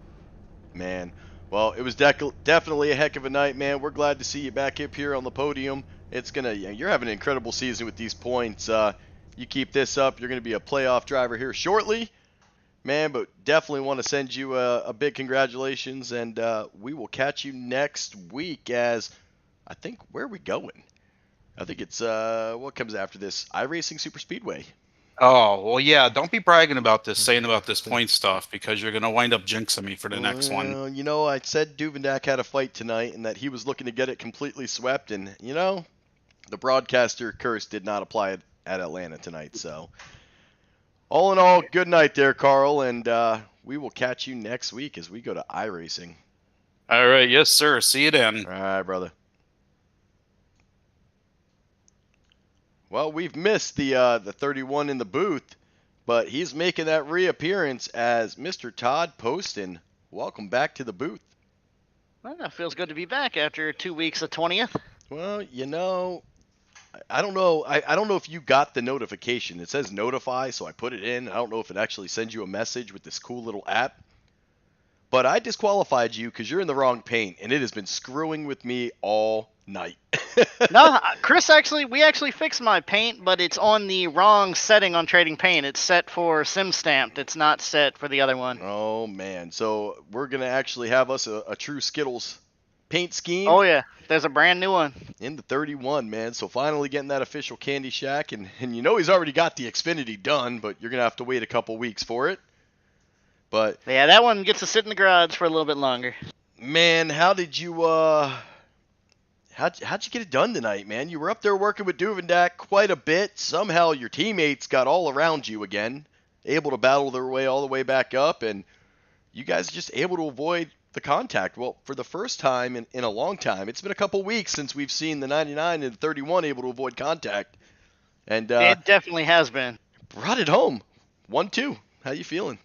Man, well, it was definitely a heck of a night, man. We're glad to see you back up here on the podium. You're having an incredible season with these points. You keep this up, you're going to be a playoff driver here shortly. Man, but definitely want to send you a big congratulations, and we will catch you next week as, I think, where are we going? I think it's, what comes after this? iRacing Superspeedway. Oh, well, yeah, don't be bragging about this, saying about this point stuff, because you're going to wind up jinxing me for the next one. I said Duvendak had a fight tonight, and that he was looking to get it completely swept, and, the broadcaster curse did not apply at Atlanta tonight, so... All in all, good night there, Carl, and we will catch you next week as we go to iRacing. All right, yes, sir. See you then. All right, brother. Well, we've missed the 31 in the booth, but he's making that reappearance as Mr. Todd Poston. Welcome back to the booth. Well, it feels good to be back after 2 weeks of 20th. Well, I don't know. I don't know if you got the notification. It says notify, so I put it in. I don't know if it actually sends you a message with this cool little app. But I disqualified you because you're in the wrong paint, and it has been screwing with me all night. No, Chris, we actually fixed my paint, but it's on the wrong setting on Trading Paint. It's set for sim stamped. It's not set for the other one. Oh, man. So we're going to actually have us a true Skittles paint scheme. Oh, yeah. There's a brand new one. in the 31, man. So finally getting that official Candy Shack. And you know he's already got the Xfinity done, but you're going to have to wait a couple weeks for it. But Yeah, that one gets to sit in the garage for a little bit longer. man, how did you how'd you get it done tonight, man? You were up there working with Duvendak quite a bit. Somehow your teammates got all around you again, able to battle their way all the way back up, and you guys just able to avoid the contact. Well, for the first time in a long time, it's been a couple weeks since we've seen the 99 and 31 able to avoid contact. And It definitely has been. brought it home. 1-2. How you feeling?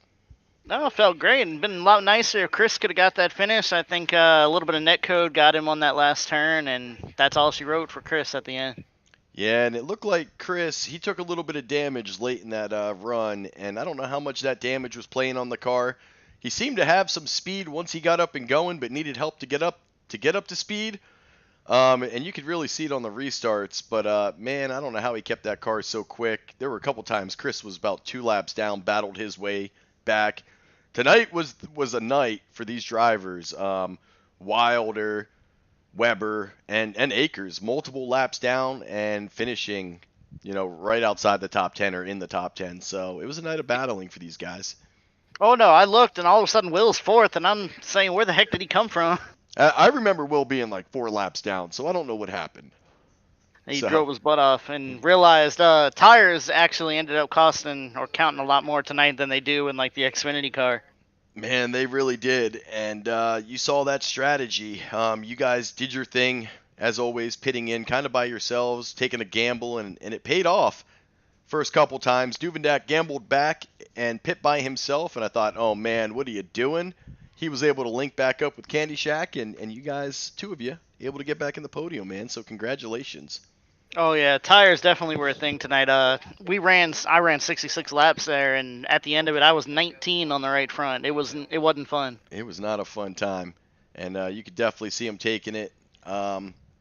No, it felt great and been a lot nicer. If Chris could have got that finish, I think a little bit of netcode got him on that last turn, and that's all she wrote for Chris at the end. Yeah, and it looked like Chris, he took a little bit of damage late in that run, and I don't know how much that damage was playing on the car. He seemed to have some speed once he got up and going, but needed help to get up to speed. And you could really see it on the restarts, but man, I don't know how he kept that car so quick. There were a couple times Chris was about 2 laps down, battled his way back. Tonight was a night for these drivers. Wilder, Weber, and Akers, multiple laps down and finishing, right outside the top 10 or in the top 10. So it was a night of battling for these guys. Oh no, I looked and all of a sudden Will's fourth, and I'm saying, where the heck did he come from? I remember Will being like 4 laps down, so I don't know what happened. He So- drove his butt off and realized tires actually ended up costing or counting a lot more tonight than they do in like the Xfinity car. Man, they really did, and you saw that strategy. You guys did your thing, as always, pitting in kind of by yourselves, taking a gamble, and it paid off. First couple times, Duvendak gambled back and pit by himself, and I thought, oh man, what are you doing? He was able to link back up with Candy Shack, and you guys, 2 of you, able to get back in the podium, man, so congratulations. Oh yeah, tires definitely were a thing tonight. I ran 66 laps there, and at the end of it, I was 19 on the right front. It wasn't fun. It was not a fun time, and you could definitely see him taking it.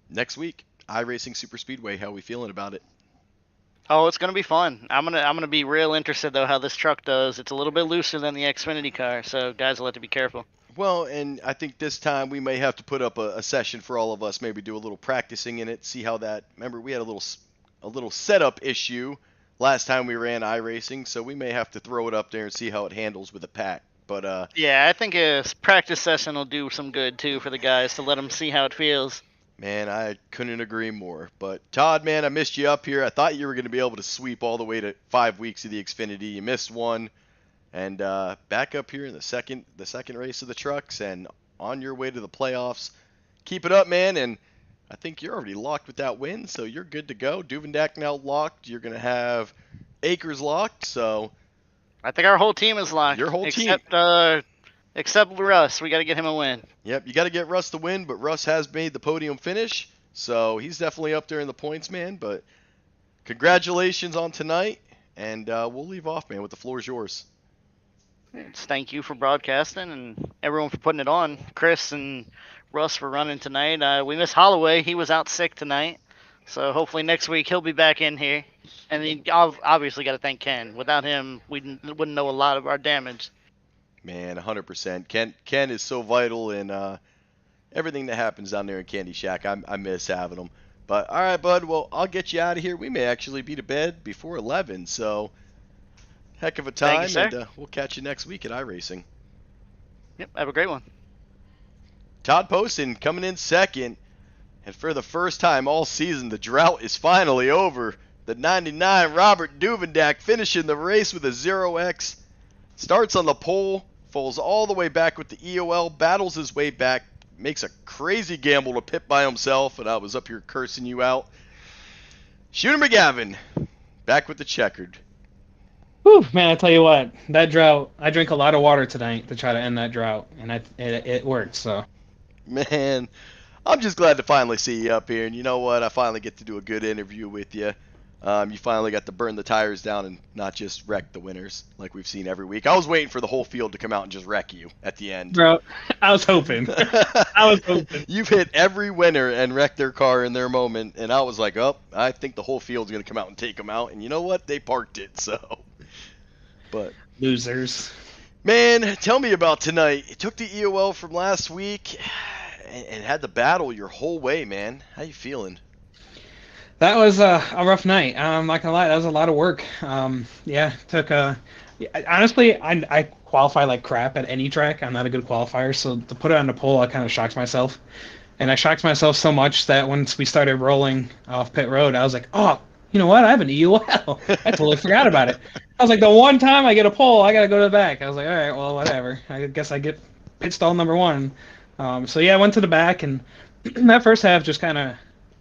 Next week, iRacing Superspeedway, how are we feeling about it? Oh, it's gonna be fun. I'm gonna be real interested though how this truck does. It's a little bit looser than the Xfinity car, so guys will have to be careful. Well, and I think this time we may have to put up a session for all of us, maybe do a little practicing in it, see how that. Remember, we had a little setup issue last time we ran iRacing, so we may have to throw it up there and see how it handles with a pack. But Yeah, I think a practice session will do some good too for the guys to let them see how it feels. man, I couldn't agree more. But Todd, man, I missed you up here. I thought you were going to be able to sweep all the way to 5 weeks of the Xfinity. You missed one. And back up here in the second race of the trucks and on your way to the playoffs. Keep it up, man, and I think you're already locked with that win, so you're good to go. Duvendak now locked. You're going to have Akers locked, so I think our whole team is locked. Your whole team. Except Russ. We got to get him a win. yep, you got to get Russ the win, but Russ has made the podium finish, so he's definitely up there in the points, man. But congratulations on tonight, and we'll leave off, man, with the floor is yours. Thank you for broadcasting and everyone for putting it on. Chris and Russ for running tonight. We missed Holloway. He was out sick tonight. So hopefully next week he'll be back in here. And then obviously got to thank Ken. Without him, we wouldn't know a lot of our damage. Man, 100%. Ken is so vital in everything that happens down there in Candy Shack. I miss having him. But all right, bud. Well, I'll get you out of here. We may actually be to bed before 11. So heck of a Thank time, you, sir. and we'll catch you next week at iRacing. Yep, have a great one. Todd Poston coming in second, and for the first time all season, the drought is finally over. The 99 Robert Duvendak finishing the race with a 0x. Starts on the pole, falls all the way back with the EOL, battles his way back, makes a crazy gamble to pit by himself, and I was up here cursing you out. Shooter McGavin, back with the checkered. Whew, man, I tell you what, that drought, I drank a lot of water tonight to try to end that drought, and it worked, so. Man, I'm just glad to finally see you up here, and you know what, I finally get to do a good interview with you. You finally got to burn the tires down and not just wreck the winners like we've seen every week. I was waiting for the whole field to come out and just wreck you at the end. Bro, I was hoping. I was hoping. You've hit every winner and wrecked their car in their moment, and I was like, oh, I think the whole field's going to come out and take them out, and you know what? They parked it, so. But Losers. man, tell me about tonight. It took the EOL from last week and had the battle your whole way, man. How you feeling? That was a rough night. I'm not gonna lie, that was a lot of work. Yeah, took honestly, I qualify like crap at any track. I'm not a good qualifier, so to put it on the pole, I kind of shocked myself. And I shocked myself so much that once we started rolling off pit road, I was like, oh, you know what? I have an EUL. I totally forgot about it. I was like, the one time I get a pole, I gotta go to the back. I was like, all right, well, whatever. I guess I get pit stall number one. So yeah, I went to the back, and that first half just kind of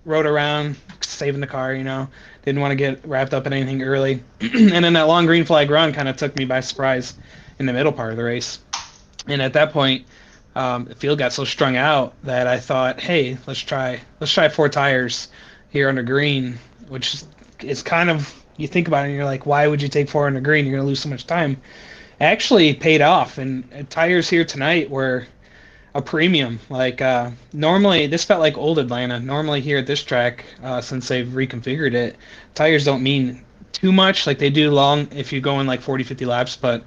rode around, saving the car. Didn't want to get wrapped up in anything early. And then that long green flag run kind of took me by surprise in the middle part of the race. And at that point, the field got so strung out that I thought, hey, let's try 4 tires here under green, which is kind of, you think about it and you're like, why would you take 4 under green? You're gonna lose so much time. It actually paid off, and tires here tonight were a premium. Like normally, this felt like old Atlanta. Normally here at this track, since they've reconfigured it, tires don't mean too much. Like they do long if you go in like 40, 50 laps, but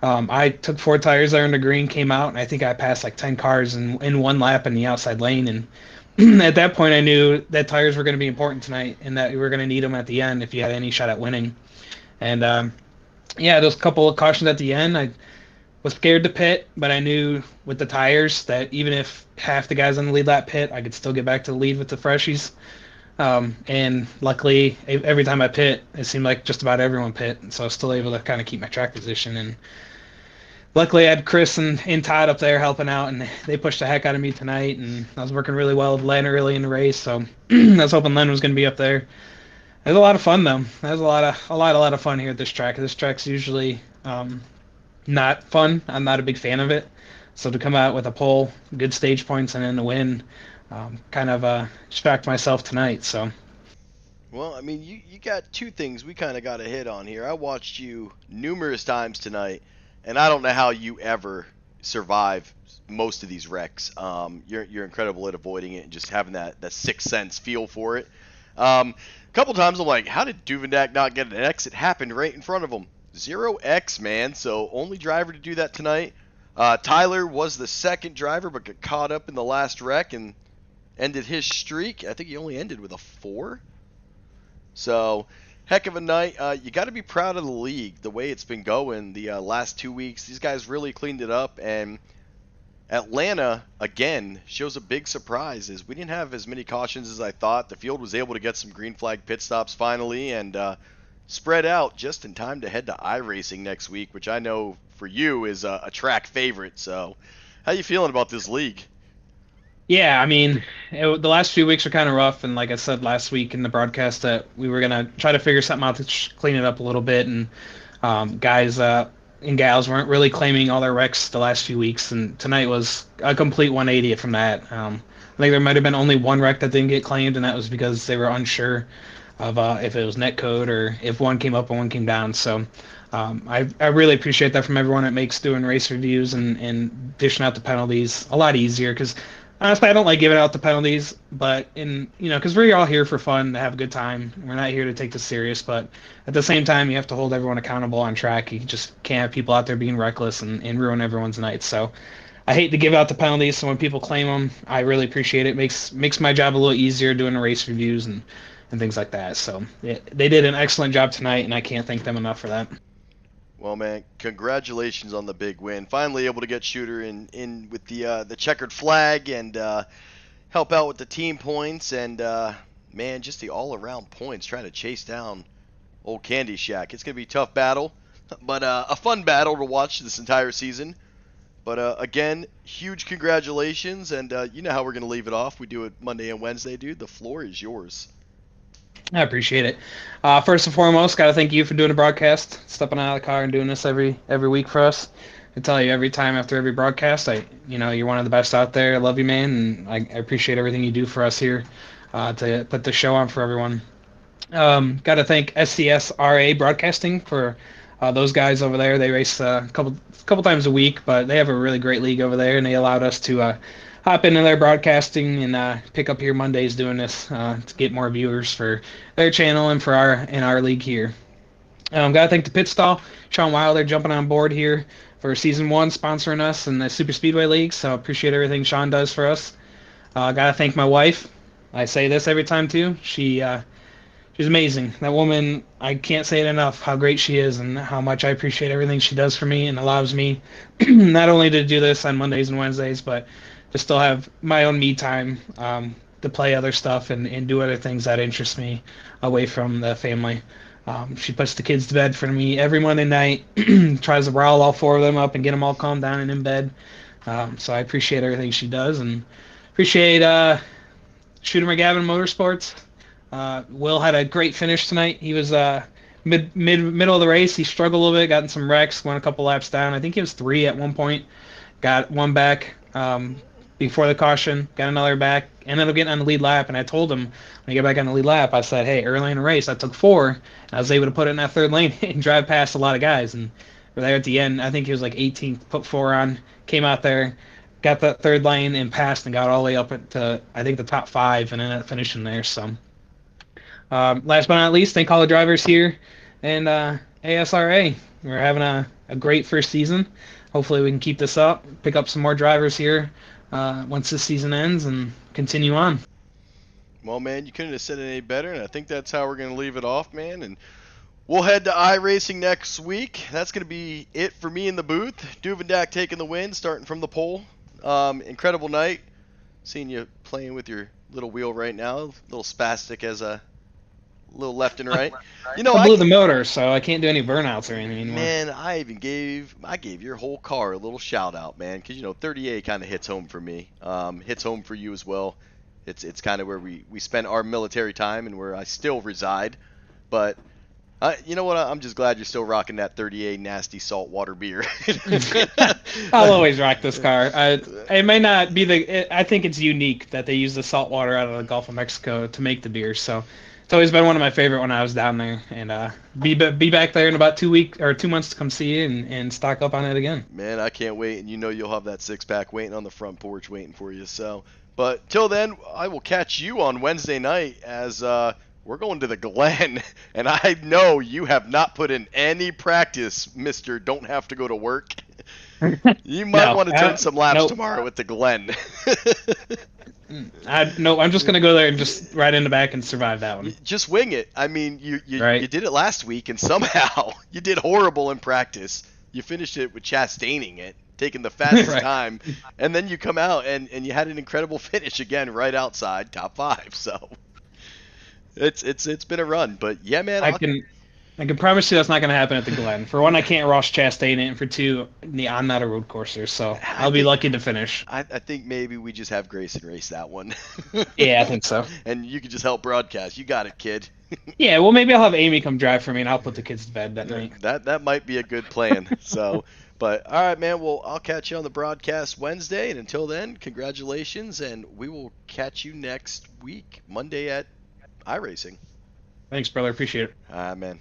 I took 4 tires there in the green, came out, and I think I passed like 10 cars in one lap in the outside lane. And at that point, I knew that tires were going to be important tonight, and that we were going to need them at the end if you had any shot at winning. And yeah, those couple of cautions at the end, I was scared to pit, but I knew with the tires that even if half the guys on the lead lap pit, I could still get back to the lead with the freshies. And luckily, every time I pit, it seemed like just about everyone pit, so I was still able to kind of keep my track position. And luckily, I had Chris and Todd up there helping out, and they pushed the heck out of me tonight. And I was working really well with Len early in the race, so I was hoping Len was going to be up there. It was a lot of fun though. That was a lot of fun here at this track. This track's usually not fun. I'm not a big fan of it. So to come out with a pole, good stage points, and then the win, kind of shocked myself tonight. So. Well, I mean, you got two things we kind of got a hit on here. I watched you numerous times tonight, and I don't know how you ever survive most of these wrecks. You're incredible at avoiding it and just having that sixth sense feel for it. A couple times I'm like, how did Duvendak not get an X? It happened right in front of him. 0X, man. So only driver to do that tonight. Tyler was the second driver, but got caught up in the last wreck and ended his streak. I think he only ended with a 4. So, heck of a night. You got to be proud of the league, the way it's been going the last 2 weeks. These guys really cleaned it up, and Atlanta, again, shows a big surprise. Is we didn't have as many cautions as I thought. The field was able to get some green flag pit stops finally, and spread out just in time to head to iRacing next week, which I know for you is a track favorite. So, how you feeling about this league? Yeah, I mean, the last few weeks are kind of rough, and like I said last week in the broadcast, that we were gonna try to figure something out to clean it up a little bit, and guys and gals weren't really claiming all their wrecks the last few weeks, and tonight was a complete 180 from that. I think there might have been only one wreck that didn't get claimed, and that was because they were unsure of if it was netcode or if one came up and one came down. So I really appreciate that from everyone. It makes doing race reviews and dishing out the penalties a lot easier, because honestly, I don't like giving out the penalties, but because we're all here for fun, to have a good time. We're not here to take this serious, but at the same time, you have to hold everyone accountable on track. You just can't have people out there being reckless and ruin everyone's night. So I hate to give out the penalties, so when people claim them, I really appreciate it. Makes my job a little easier doing the race reviews and things like that. So they did an excellent job tonight, and I can't thank them enough for that. Well, man, congratulations on the big win. Finally able to get Shooter in with the checkered flag and help out with the team points. And, man, just the all-around points trying to chase down old Candy Shack. It's going to be a tough battle, but a fun battle to watch this entire season. But, again, huge congratulations. And you know how we're going to leave it off. We do it Monday and Wednesday, dude. The floor is yours. I appreciate it. First and foremost, got to thank you for doing the broadcast, stepping out of the car and doing this every week for us. I tell you every time after every broadcast, you're one of the best out there. I love you, man, and I appreciate everything you do for us here to put the show on for everyone. Got to thank SCSRA Broadcasting for those guys over there. They race a couple times a week, but they have a really great league over there, and they allowed us to hop into their broadcasting and pick up here Mondays doing this to get more viewers for their channel and for our league here. Gotta thank the Pit Stall, Sean Wilder jumping on board here for season 1, sponsoring us in the Superspeedway League. So appreciate everything Sean does for us. Gotta thank my wife. I say this every time too. She she's amazing. That woman, I can't say it enough how great she is and how much I appreciate everything she does for me and allows me not only to do this on Mondays and Wednesdays, but to still have my own me time, to play other stuff and do other things that interest me away from the family. She puts the kids to bed for me every Monday night, tries to rile all four of them up and get them all calmed down and in bed. So I appreciate everything she does and appreciate Shooter McGavin Motorsports. Will had a great finish tonight. He was middle of the race. He struggled a little bit, got in some wrecks, went a couple laps down. I think he was 3 at one point. Got one back before the caution, got another back, ended up getting on the lead lap. And I told him when I get back on the lead lap, I said, hey, early in the race, I took 4. And I was able to put it in that third lane and drive past a lot of guys. And we're there at the end. I think he was like 18th, put 4 on, came out there, got that third lane and passed and got all the way up to, I think, the top 5 and ended up finishing there. So last but not least, thank all the drivers here and ASRA. We're having a great first season. Hopefully we can keep this up, pick up some more drivers here once this season ends and continue on. Well, man, you couldn't have said it any better, and I think that's how we're going to leave it off, man. And we'll head to iRacing next week. That's going to be it for me in the booth. Duvendak taking the win, starting from the pole. Incredible night. Seeing you playing with your little wheel right now. A little spastic as a little left and right. You know, I blew the motor, so I can't do any burnouts or anything anymore. Man, I gave your whole car a little shout out, man, because 38 kind of hits home for me. Hits home for you as well. It's kind of where we spent our military time and where I still reside. But you know what? I'm just glad you're still rocking that 38 nasty saltwater beer. I'll always rock this car. It may not be I think it's unique that they use the salt water out of the Gulf of Mexico to make the beer. So it's always been one of my favorite when I was down there. And be back there in about 2 months to come see you and stock up on it again. Man, I can't wait. And you'll have that 6-pack waiting on the front porch waiting for you. So, but till then, I will catch you on Wednesday night as we're going to the Glen. And I know you have not put in any practice, Mr. Don't have to go to work. You might want to turn some laps tomorrow at the Glen. I'm just going to go there and just ride in the back and survive that one. Just wing it. I mean, you did it last week, and somehow you did horrible in practice. You finished it with Chastaining it, taking the fastest time, and then you come out and you had an incredible finish again right outside top 5. So it's been a run, but yeah, man. I can promise you that's not going to happen at the Glen. For one, I can't Ross Chastain it, and for 2, I'm not a road courser, so I'll be lucky to finish. I think maybe we just have Grayson race that one. Yeah, I think so. And you can just help broadcast. You got it, kid. Yeah, well, maybe I'll have Amy come drive for me, and I'll put the kids to bed that night. That might be a good plan. So, but all right, man. Well, I'll catch you on the broadcast Wednesday, and until then, congratulations, and we will catch you next week, Monday at iRacing. Thanks, brother. Appreciate it. Man.